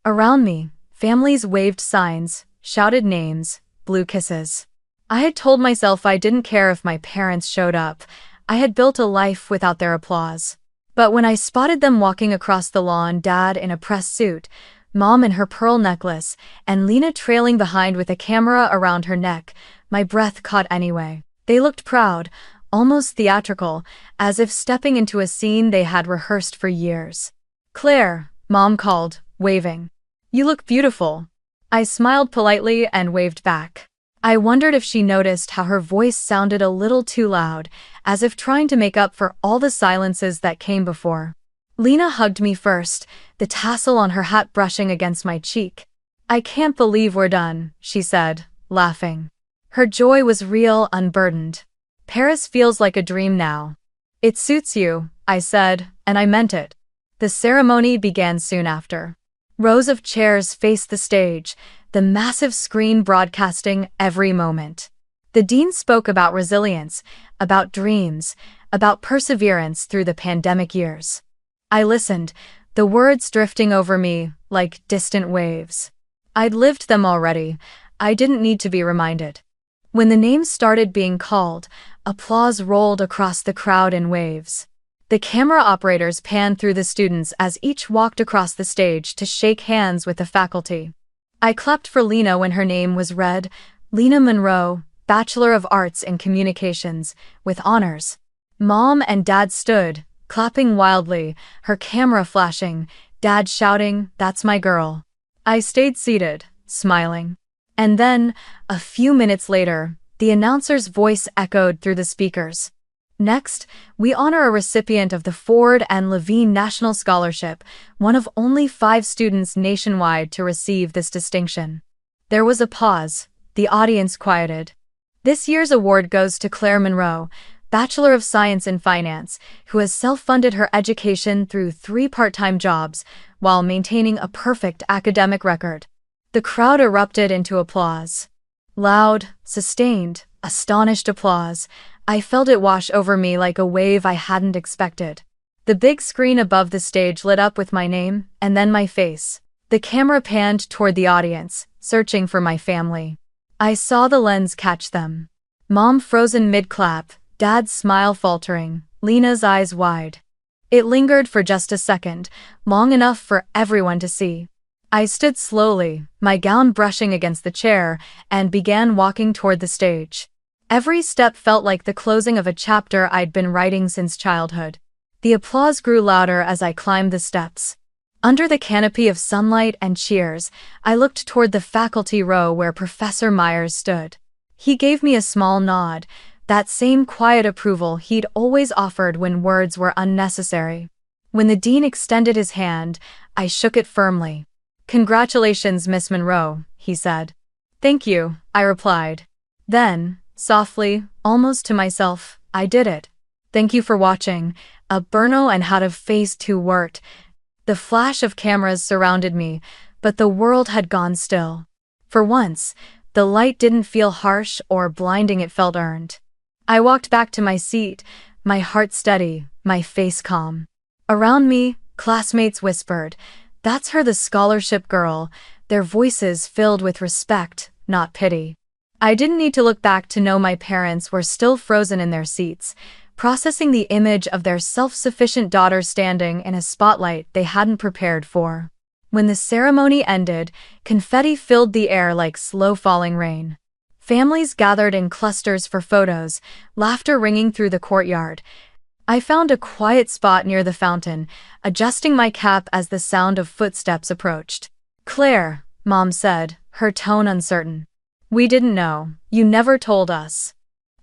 Around me, families waved signs, shouted names, blew kisses. I had told myself I didn't care if my parents showed up. I had built a life without their applause. But when I spotted them walking across the lawn, Dad in a press suit, Mom in her pearl necklace, and Lena trailing behind with a camera around her neck, my breath caught anyway. They looked proud, almost theatrical, as if stepping into a scene they had rehearsed for years. "Claire," Mom called, waving. "You look beautiful." I smiled politely and waved back. I wondered if she noticed how her voice sounded a little too loud, as if trying to make up for all the silences that came before. Lena hugged me first, the tassel on her hat brushing against my cheek. "I can't believe we're done," she said, laughing. Her joy was real, unburdened. "Paris feels like a dream now." "It suits you," I said, and I meant it. The ceremony began soon after. Rows of chairs faced the stage, the massive screen broadcasting every moment. The dean spoke about resilience, about dreams, about perseverance through the pandemic years. I listened, the words drifting over me like distant waves. I'd lived them already. I didn't need to be reminded. When the names started being called, applause rolled across the crowd in waves. The camera operators panned through the students as each walked across the stage to shake hands with the faculty. I clapped for Lena when her name was read, Lena Monroe, Bachelor of Arts in Communications, with honors. Mom and Dad stood, clapping wildly, her camera flashing, Dad shouting, "That's my girl." I stayed seated, smiling. And then, a few minutes later, the announcer's voice echoed through the speakers. Next, we honor a recipient of the Ford and Levine National Scholarship, one of only 5 students nationwide to receive this distinction. There was a pause. The audience quieted. This year's award goes to Claire Monroe, Bachelor of Science in Finance, who has self-funded her education through 3 part-time jobs while maintaining a perfect academic record. The crowd erupted into applause. Loud, sustained, astonished applause. I felt it wash over me like a wave I hadn't expected. The big screen above the stage lit up with my name, and then my face. The camera panned toward the audience, searching for my family. I saw the lens catch them. Mom frozen mid-clap, Dad's smile faltering, Lena's eyes wide. It lingered for just a second, long enough for everyone to see. I stood slowly, my gown brushing against the chair, and began walking toward the stage. Every step felt like the closing of a chapter I'd been writing since childhood. The applause grew louder as I climbed the steps. Under the canopy of sunlight and cheers, I looked toward the faculty row where Professor Myers stood. He gave me a small nod, that same quiet approval he'd always offered when words were unnecessary. When the dean extended his hand, I shook it firmly. "Congratulations, Miss Monroe," he said. "Thank you," I replied. Then, softly, almost to myself, I did it. "Thank you for watching. A Burno and how to face 2 wort." The flash of cameras surrounded me, but the world had gone still. For once, the light didn't feel harsh or blinding, it felt earned. I walked back to my seat, my heart steady, my face calm. Around me, classmates whispered, "That's her, the scholarship girl," their voices filled with respect, not pity. I didn't need to look back to know my parents were still frozen in their seats, processing the image of their self-sufficient daughter standing in a spotlight they hadn't prepared for. When the ceremony ended, confetti filled the air like slow-falling rain. Families gathered in clusters for photos, laughter ringing through the courtyard. I found a quiet spot near the fountain, adjusting my cap as the sound of footsteps approached. "Claire," Mom said, her tone uncertain. "We didn't know. You never told us."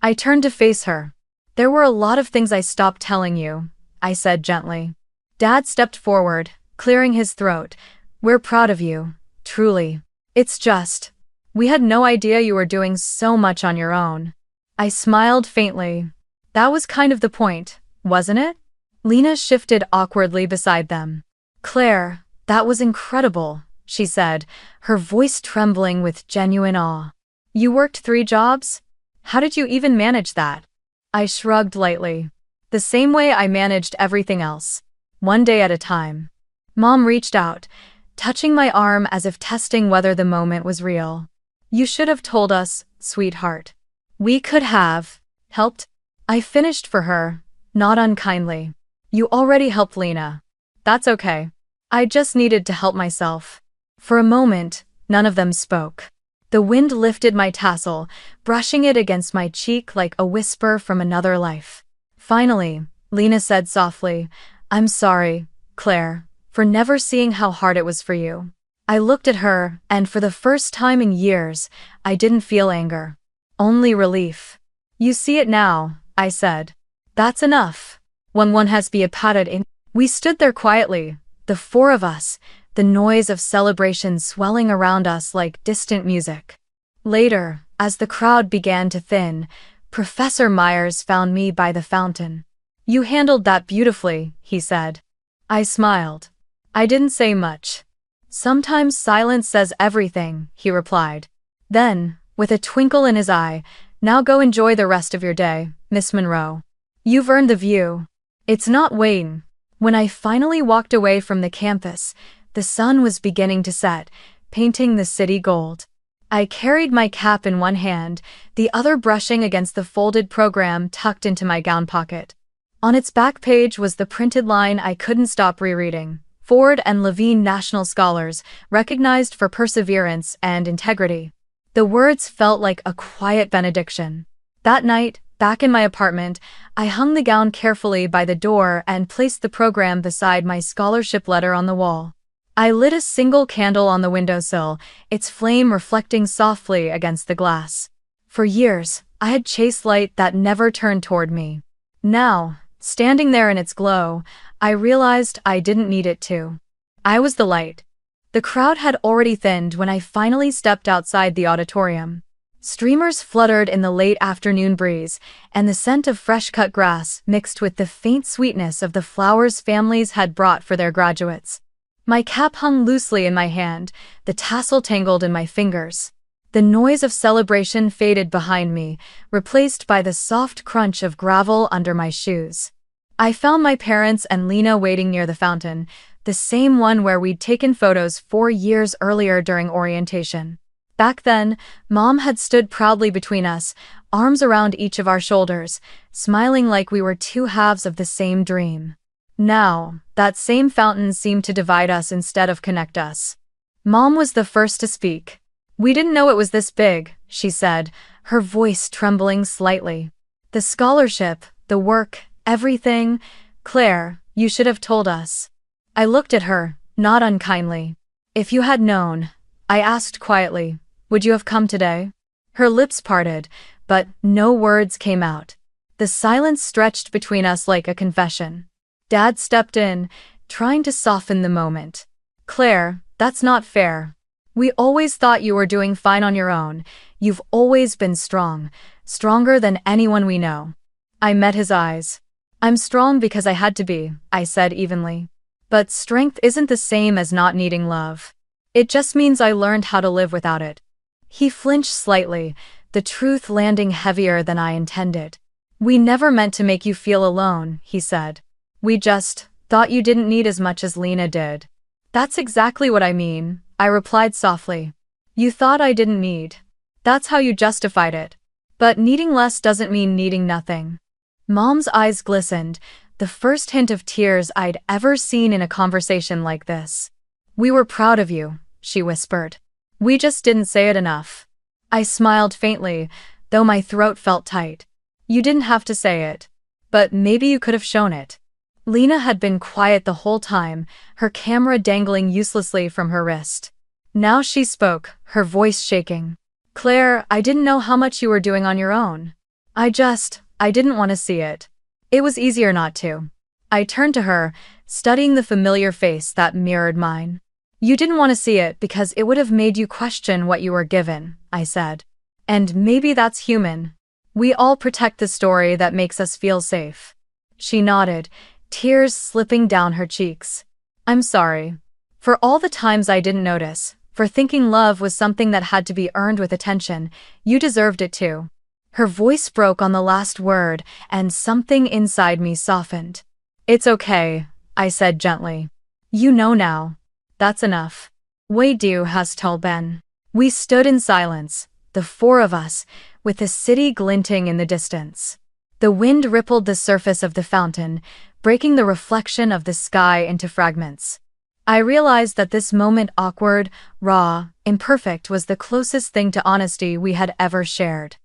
I turned to face her. "There were a lot of things I stopped telling you," I said gently. Dad stepped forward, clearing his throat. "We're proud of you, truly. It's just, we had no idea you were doing so much on your own." I smiled faintly. That was kind of the point, wasn't it? Lena shifted awkwardly beside them. "Claire, that was incredible," she said, her voice trembling with genuine awe. "You worked 3 jobs? How did you even manage that?" I shrugged lightly. "The same way I managed everything else. One day at a time." Mom reached out, touching my arm as if testing whether the moment was real. "You should have told us, sweetheart. We could have helped." I finished for her, not unkindly. "You already helped Lena. That's okay. I just needed to help myself." For a moment, none of them spoke. The wind lifted my tassel, brushing it against my cheek like a whisper from another life. Finally, Lena said softly, "I'm sorry, Claire, for never seeing how hard it was for you." I looked at her, and for the first time in years, I didn't feel anger. Only relief. "You see it now," I said. "That's enough. When one has been patted in." We stood there quietly, the 4 of us, the noise of celebration swelling around us like distant music. Later, as the crowd began to thin, Professor Myers found me by the fountain. "You handled that beautifully," he said. I smiled. I didn't say much. "Sometimes silence says everything," he replied. Then, with a twinkle in his eye, "Now go enjoy the rest of your day, Miss Monroe. You've earned the view. It's not waiting." When I finally walked away from the campus, the sun was beginning to set, painting the city gold. I carried my cap in one hand, the other brushing against the folded program tucked into my gown pocket. On its back page was the printed line I couldn't stop rereading. Ford and Levine National Scholars, recognized for perseverance and integrity. The words felt like a quiet benediction. That night, back in my apartment, I hung the gown carefully by the door and placed the program beside my scholarship letter on the wall. I lit a single candle on the windowsill, its flame reflecting softly against the glass. For years, I had chased light that never turned toward me. Now, standing there in its glow, I realized I didn't need it to. I was the light. The crowd had already thinned when I finally stepped outside the auditorium. Streamers fluttered in the late afternoon breeze, and the scent of fresh-cut grass mixed with the faint sweetness of the flowers families had brought for their graduates. My cap hung loosely in my hand, the tassel tangled in my fingers. The noise of celebration faded behind me, replaced by the soft crunch of gravel under my shoes. I found my parents and Lena waiting near the fountain, the same one where we'd taken photos 4 years earlier during orientation. Back then, Mom had stood proudly between us, arms around each of our shoulders, smiling like we were two halves of the same dream. Now, that same fountain seemed to divide us instead of connect us. Mom was the first to speak. "We didn't know it was this big," she said, her voice trembling slightly. "The scholarship, the work, everything. Claire, you should have told us." I looked at her, not unkindly. "If you had known," I asked quietly, "would you have come today?" Her lips parted, but no words came out. The silence stretched between us like a confession. Dad stepped in, trying to soften the moment. "Claire, that's not fair. We always thought you were doing fine on your own. You've always been strong, stronger than anyone we know." I met his eyes. "I'm strong because I had to be," I said evenly. "But strength isn't the same as not needing love. It just means I learned how to live without it." He flinched slightly, the truth landing heavier than I intended. "We never meant to make you feel alone," he said. "We just thought you didn't need as much as Lena did." "That's exactly what I mean," I replied softly. "You thought I didn't need. That's how you justified it. But needing less doesn't mean needing nothing." Mom's eyes glistened, the first hint of tears I'd ever seen in a conversation like this. "We were proud of you," she whispered. "We just didn't say it enough." I smiled faintly, though my throat felt tight. "You didn't have to say it. But maybe you could have shown it." Lena had been quiet the whole time, her camera dangling uselessly from her wrist. Now she spoke, her voice shaking. "Claire, I didn't know how much you were doing on your own. I didn't want to see it. It was easier not to." I turned to her, studying the familiar face that mirrored mine. "You didn't want to see it because it would have made you question what you were given," I said. "And maybe that's human. We all protect the story that makes us feel safe." She nodded, tears slipping down her cheeks. "I'm sorry. For all the times I didn't notice, for thinking love was something that had to be earned with attention. You deserved it too." Her voice broke on the last word, and something inside me softened. "It's okay," I said gently. "You know now. That's enough." "Wait, du hast told Ben." We stood in silence, the four of us, with the city glinting in the distance. The wind rippled the surface of the fountain, breaking the reflection of the sky into fragments. I realized that this moment, awkward, raw, imperfect, was the closest thing to honesty we had ever shared.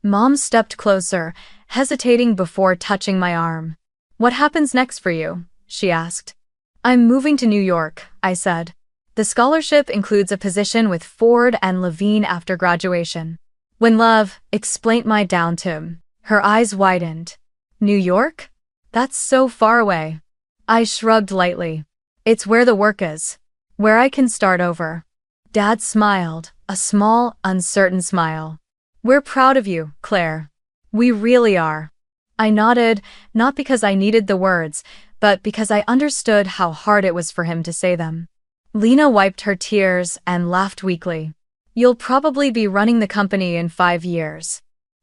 Mom stepped closer, hesitating before touching my arm. "What happens next for you?" she asked. "I'm moving to New York," I said. "The scholarship includes a position with Ford and Levine after graduation." "When love," explained my down to. Her eyes widened. "New York? That's so far away." I shrugged lightly. "It's where the work is. Where I can start over." Dad smiled, a small, uncertain smile. "We're proud of you, Claire. We really are." I nodded, not because I needed the words, but because I understood how hard it was for him to say them. Lena wiped her tears and laughed weakly. "You'll probably be running the company in 5 years."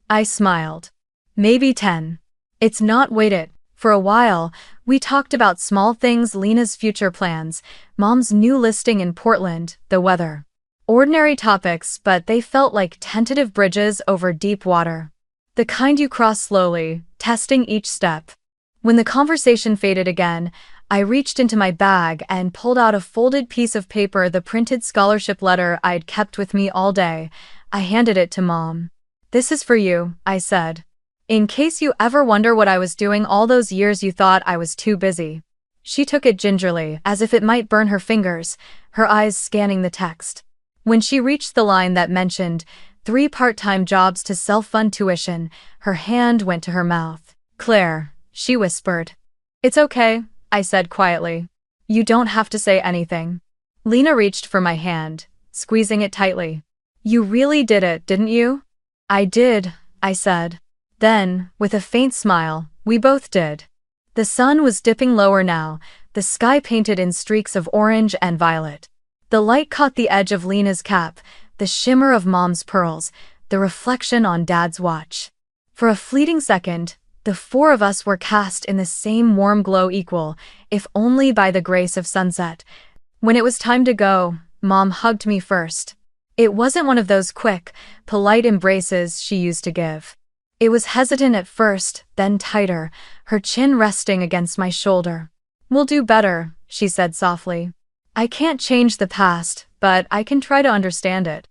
I smiled. "Maybe 10. It's not wait it," For a while, we talked about small things: Lena's future plans, Mom's new listing in Portland, the weather. Ordinary topics, but they felt like tentative bridges over deep water. The kind you cross slowly, testing each step. When the conversation faded again, I reached into my bag and pulled out a folded piece of paper, the printed scholarship letter I'd kept with me all day. I handed it to Mom. "This is for you," I said. "In case you ever wonder what I was doing all those years you thought I was too busy." She took it gingerly, as if it might burn her fingers, her eyes scanning the text. When she reached the line that mentioned 3 part-time jobs to self-fund tuition, her hand went to her mouth. "Claire," she whispered. "It's okay," I said quietly. "You don't have to say anything." Lena reached for my hand, squeezing it tightly. "You really did it, didn't you?" "I did," I said. Then, with a faint smile, we both did. The sun was dipping lower now, the sky painted in streaks of orange and violet. The light caught the edge of Lena's cap, the shimmer of Mom's pearls, the reflection on Dad's watch. For a fleeting second, the 4 of us were cast in the same warm glow, equal, if only by the grace of sunset. When it was time to go, Mom hugged me first. It wasn't one of those quick, polite embraces she used to give. It was hesitant at first, then tighter, her chin resting against my shoulder. "We'll do better," she said softly. "I can't change the past, but I can try to understand it."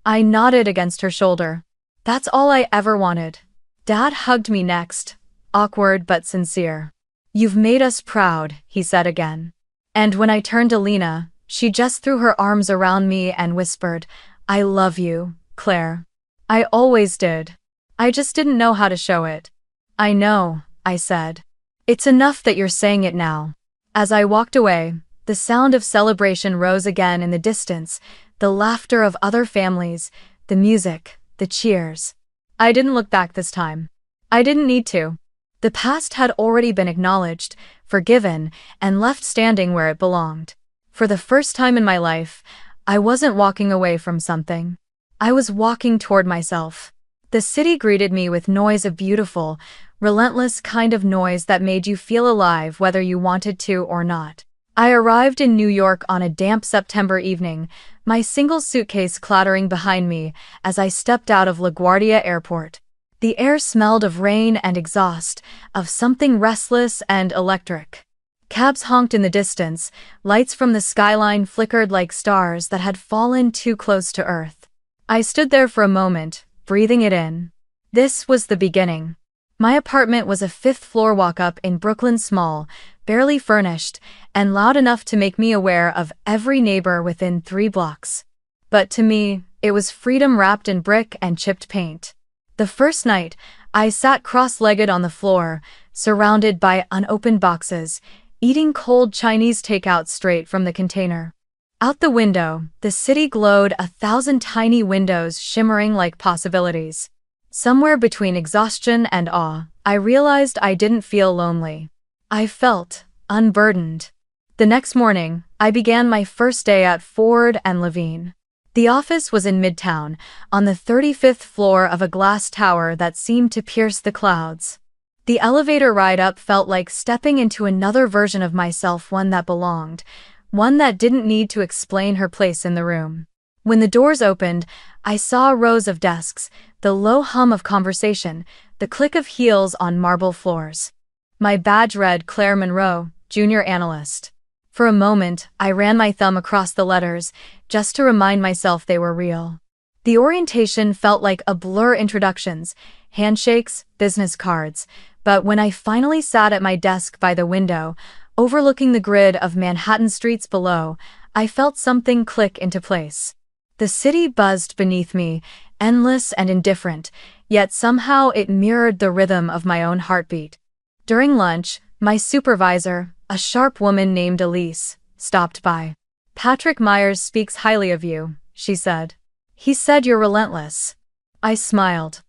I nodded against her shoulder. That's all I ever wanted. Dad hugged me next, awkward but sincere. "You've made us proud," he said again. And when I turned to Lena, she just threw her arms around me and whispered, "I love you, Claire." "I always did. I just didn't know how to show it." "I know," I said. "It's enough that you're saying it now." As I walked away, the sound of celebration rose again in the distance, the laughter of other families, the music, the cheers. I didn't look back this time. I didn't need to. The past had already been acknowledged, forgiven, and left standing where it belonged. For the first time in my life, I wasn't walking away from something. I was walking toward myself. The city greeted me with noise, a beautiful, relentless kind of noise that made you feel alive whether you wanted to or not. I arrived in New York on a damp September evening, my single suitcase clattering behind me as I stepped out of LaGuardia Airport. The air smelled of rain and exhaust, of something restless and electric. Cabs honked in the distance, lights from the skyline flickered like stars that had fallen too close to Earth. I stood there for a moment, breathing it in. This was the beginning. My apartment was a 5th-floor walk-up in Brooklyn, small, barely furnished, and loud enough to make me aware of every neighbor within 3 blocks. But to me, it was freedom wrapped in brick and chipped paint. The first night, I sat cross-legged on the floor, surrounded by unopened boxes, eating cold Chinese takeout straight from the container. Out the window, the city glowed, 1,000 tiny windows shimmering like possibilities. Somewhere between exhaustion and awe, I realized I didn't feel lonely. I felt unburdened. The next morning, I began my first day at Ford and Levine. The office was in Midtown, on the 35th floor of a glass tower that seemed to pierce the clouds. The elevator ride up felt like stepping into another version of myself, one that belonged, one that didn't need to explain her place in the room. When the doors opened, I saw rows of desks, the low hum of conversation, the click of heels on marble floors. My badge read Claire Monroe, Junior Analyst. For a moment, I ran my thumb across the letters, just to remind myself they were real. The orientation felt like a blur: introductions, handshakes, business cards. But when I finally sat at my desk by the window, overlooking the grid of Manhattan streets below, I felt something click into place. The city buzzed beneath me, endless and indifferent, yet somehow it mirrored the rhythm of my own heartbeat. During lunch, my supervisor, a sharp woman named Elise, stopped by. "Patrick Myers speaks highly of you," she said. "He said you're relentless." I smiled.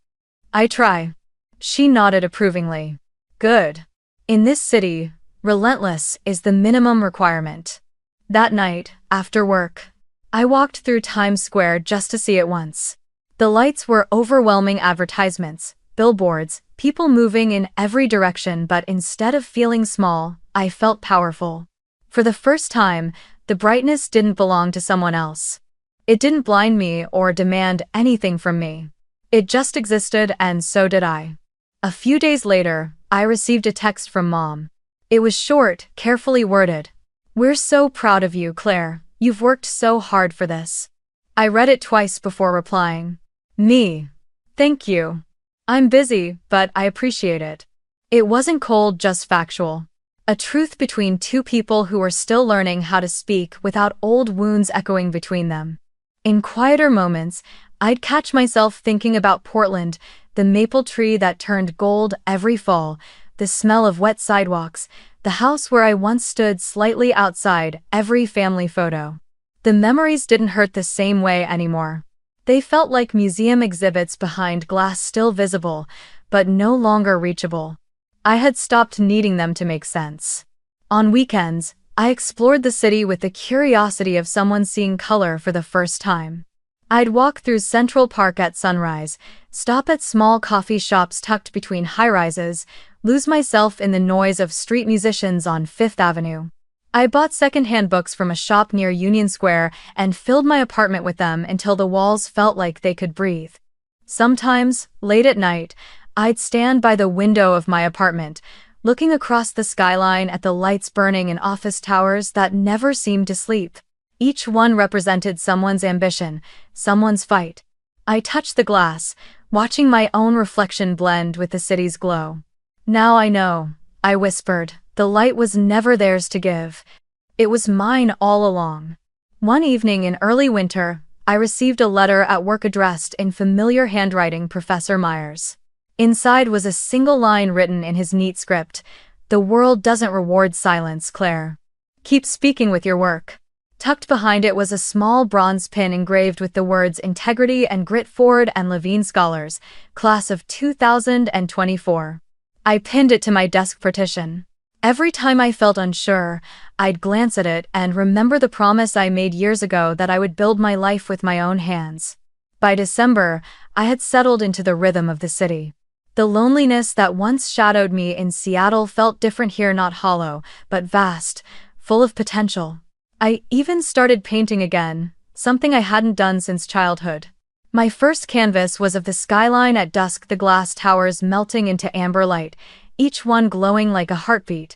"I try." She nodded approvingly. "Good. In this city, relentless is the minimum requirement." That night, after work, I walked through Times Square just to see it once. The lights were overwhelming: advertisements, billboards, people moving in every direction, but instead of feeling small, I felt powerful. For the first time, the brightness didn't belong to someone else. It didn't blind me or demand anything from me. It just existed, and so did I. A few days later, I received a text from Mom. It was short, carefully worded. "We're so proud of you, Claire. You've worked so hard for this." I read it twice before replying. Me. Thank you. I'm busy, but I appreciate it. It wasn't cold, just factual. A truth between two people who were still learning how to speak without old wounds echoing between them. In quieter moments, I'd catch myself thinking about Portland, the maple tree that turned gold every fall, the smell of wet sidewalks, the house where I once stood slightly outside every family photo. The memories didn't hurt the same way anymore. They felt like museum exhibits behind glass, still visible, but no longer reachable. I had stopped needing them to make sense. On weekends, I explored the city with the curiosity of someone seeing color for the first time. I'd walk through Central Park at sunrise, stop at small coffee shops tucked between high-rises, lose myself in the noise of street musicians on Fifth Avenue. I bought secondhand books from a shop near Union Square and filled my apartment with them until the walls felt like they could breathe. Sometimes, late at night, I'd stand by the window of my apartment, looking across the skyline at the lights burning in office towers that never seemed to sleep. Each one represented someone's ambition, someone's fight. I touched the glass, watching my own reflection blend with the city's glow. "Now I know," I whispered. "The light was never theirs to give. It was mine all along." One evening in early winter, I received a letter at work addressed in familiar handwriting, Professor Myers. Inside was a single line written in his neat script. "The world doesn't reward silence, Claire. Keep speaking with your work." Tucked behind it was a small bronze pin engraved with the words "Integrity and Grit, Ford and Levine Scholars, Class of 2024. I pinned it to my desk partition. Every time I felt unsure, I'd glance at it and remember the promise I made years ago that I would build my life with my own hands. By December, I had settled into the rhythm of the city. The loneliness that once shadowed me in Seattle felt different here, not hollow, but vast, full of potential. I even started painting again, something I hadn't done since childhood. My first canvas was of the skyline at dusk, the glass towers melting into amber light, each one glowing like a heartbeat.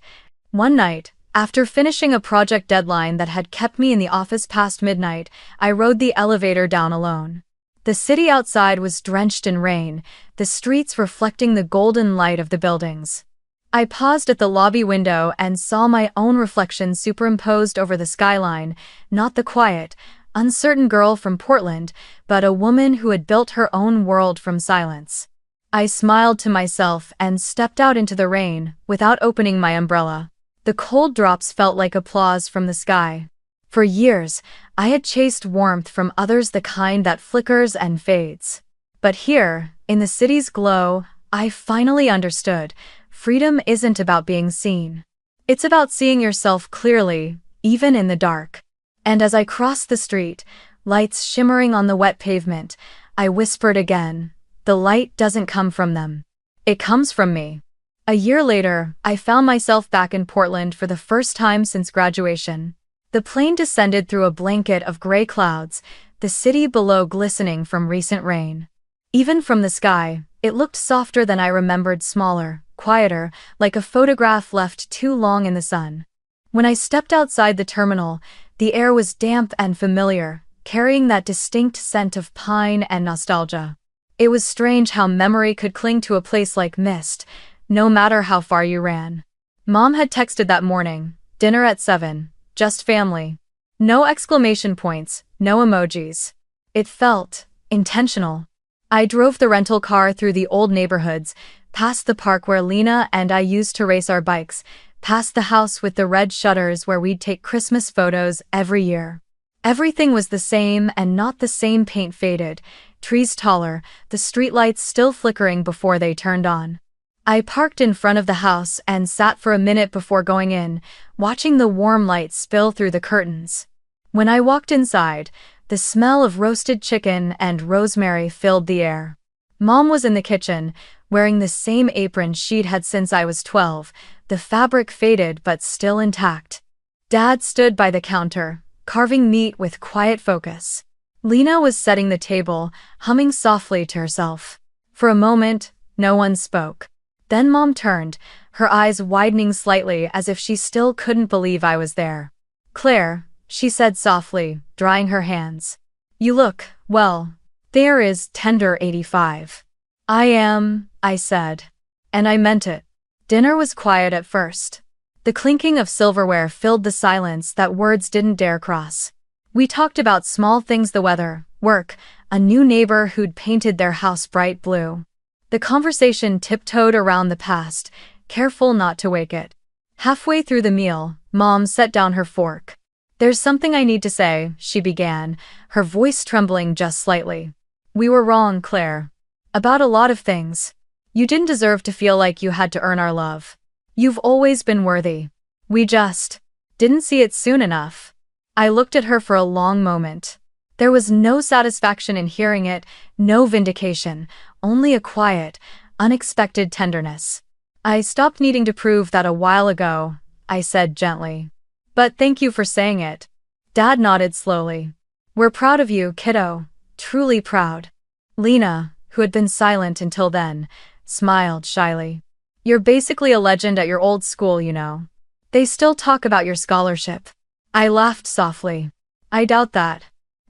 One night, after finishing a project deadline that had kept me in the office past midnight, I rode the elevator down alone. The city outside was drenched in rain, the streets reflecting the golden light of the buildings. I paused at the lobby window and saw my own reflection superimposed over the skyline, not the quiet, uncertain girl from Portland, but a woman who had built her own world from silence. I smiled to myself and stepped out into the rain, without opening my umbrella. The cold drops felt like applause from the sky. For years, I had chased warmth from others, the kind that flickers and fades. But here, in the city's glow, I finally understood. Freedom isn't about being seen. It's about seeing yourself clearly, even in the dark. And as I crossed the street, lights shimmering on the wet pavement, I whispered again, "The light doesn't come from them. It comes from me." A year later, I found myself back in Portland for the first time since graduation. The plane descended through a blanket of gray clouds, the city below glistening from recent rain. Even from the sky, it looked softer than I remembered, smaller, quieter, like a photograph left too long in the sun. When I stepped outside the terminal, the air was damp and familiar, carrying that distinct scent of pine and nostalgia. It was strange how memory could cling to a place like mist, no matter how far you ran. Mom had texted that morning, "Dinner at 7, just family." No exclamation points, no emojis. It felt intentional. I drove the rental car through the old neighborhoods, past the park where Lena and I used to race our bikes, past the house with the red shutters where we'd take Christmas photos every year. Everything was the same, and not the same. Paint faded, trees taller, the streetlights still flickering before they turned on. I parked in front of the house and sat for a minute before going in, watching the warm light spill through the curtains. When I walked inside, the smell of roasted chicken and rosemary filled the air. Mom was in the kitchen, wearing the same apron she'd had since I was 12, the fabric faded but still intact. Dad stood by the counter, carving meat with quiet focus. Lena was setting the table, humming softly to herself. For a moment, no one spoke. Then Mom turned, her eyes widening slightly as if she still couldn't believe I was there. "Claire," she said softly, drying her hands. "You look, well, there is tender 85. I said. And I meant it." Dinner was quiet at first. The clinking of silverware filled the silence that words didn't dare cross. We talked about small things: the weather, work, a new neighbor who'd painted their house bright blue. The conversation tiptoed around the past, careful not to wake it. Halfway through the meal, Mom set down her fork. "There's something I need to say," she began, her voice trembling just slightly. "We were wrong, Claire. About a lot of things. You didn't deserve to feel like you had to earn our love. You've always been worthy. We just didn't see it soon enough." I looked at her for a long moment. There was no satisfaction in hearing it, no vindication, only a quiet, unexpected tenderness. "I stopped needing to prove that a while ago," I said gently. "But thank you for saying it." Dad nodded slowly. "We're proud of you, kiddo. Truly proud." Lena, who had been silent until then, smiled shyly. "You're basically a legend at your old school, you know. They still talk about your scholarship." I laughed softly. "I doubt that."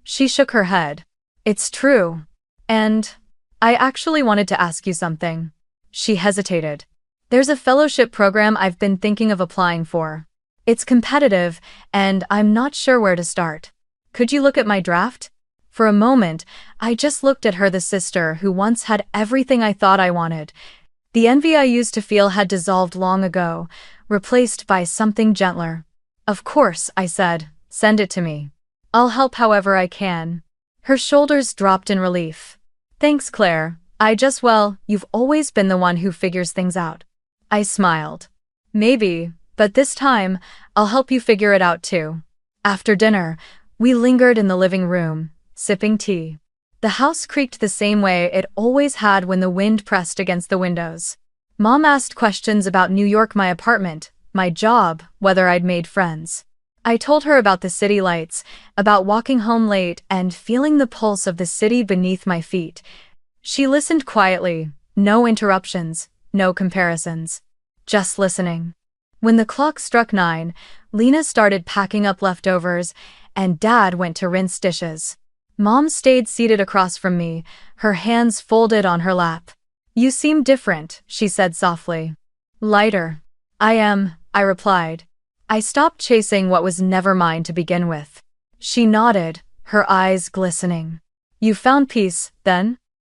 She shook her head. "It's true. And I actually wanted to ask you something." She hesitated. "There's a fellowship program I've been thinking of applying for. It's competitive, and I'm not sure where to start. Could you look at my draft?" For a moment, I just looked at her, the sister who once had everything I thought I wanted. The envy I used to feel had dissolved long ago, replaced by something gentler. "Of course," I said. "Send it to me. I'll help however I can." Her shoulders dropped in relief. "Thanks, Claire. You've always been the one who figures things out." I smiled. "Maybe, but this time, I'll help you figure it out too." After dinner, we lingered in the living room, sipping tea. The house creaked the same way it always had when the wind pressed against the windows. Mom asked questions about New York, my apartment, my job, whether I'd made friends. I told her about the city lights, about walking home late and feeling the pulse of the city beneath my feet. She listened quietly, no interruptions, no comparisons. Just listening. When the clock struck 9, Lena started packing up leftovers, and Dad went to rinse dishes. Mom stayed seated across from me, her hands folded on her lap. "You seem different," she said softly. "Lighter." I replied. "I stopped chasing what was never mine to begin with." She nodded, her eyes glistening. "You found peace, then?"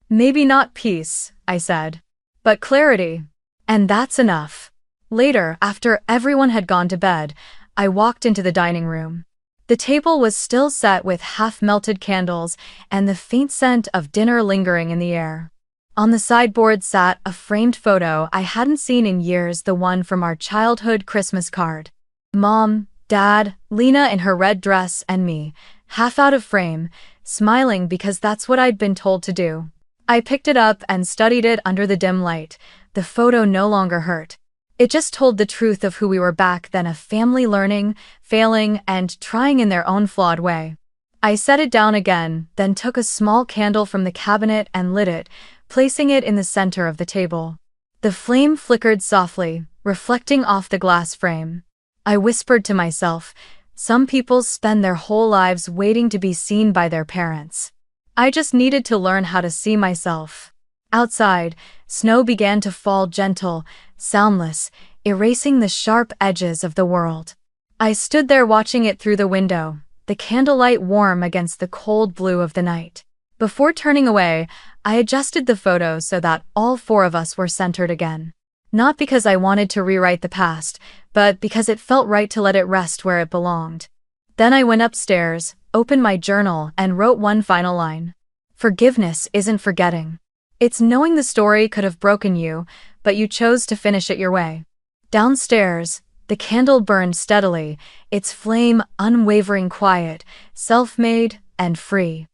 "Maybe not peace," I said, "but clarity. And that's enough." Later, after everyone had gone to bed, I walked into the dining room. The table was still set with half-melted candles and the faint scent of dinner lingering in the air. On the sideboard sat a framed photo I hadn't seen in years, the one from our childhood Christmas card. Mom, Dad, Lena in her red dress, and me, half out of frame, smiling because that's what I'd been told to do. I picked it up and studied it under the dim light. The photo no longer hurt. It just told the truth of who we were back then, a family learning, failing, and trying in their own flawed way. I set it down again, then took a small candle from the cabinet and lit it, placing it in the center of the table. The flame flickered softly, reflecting off the glass frame. I whispered to myself, some people spend their whole lives waiting to be seen by their parents. I just needed to learn how to see myself. Outside, snow began to fall, gentle, soundless, erasing the sharp edges of the world. I stood there watching it through the window, the candlelight warm against the cold blue of the night. Before turning away, I adjusted the photo so that all four of us were centered again. Not because I wanted to rewrite the past, but because it felt right to let it rest where it belonged. Then I went upstairs, opened my journal, and wrote one final line. Forgiveness isn't forgetting. It's knowing the story could have broken you, but you chose to finish it your way. Downstairs, the candle burned steadily, its flame unwavering, quiet, self-made, and free.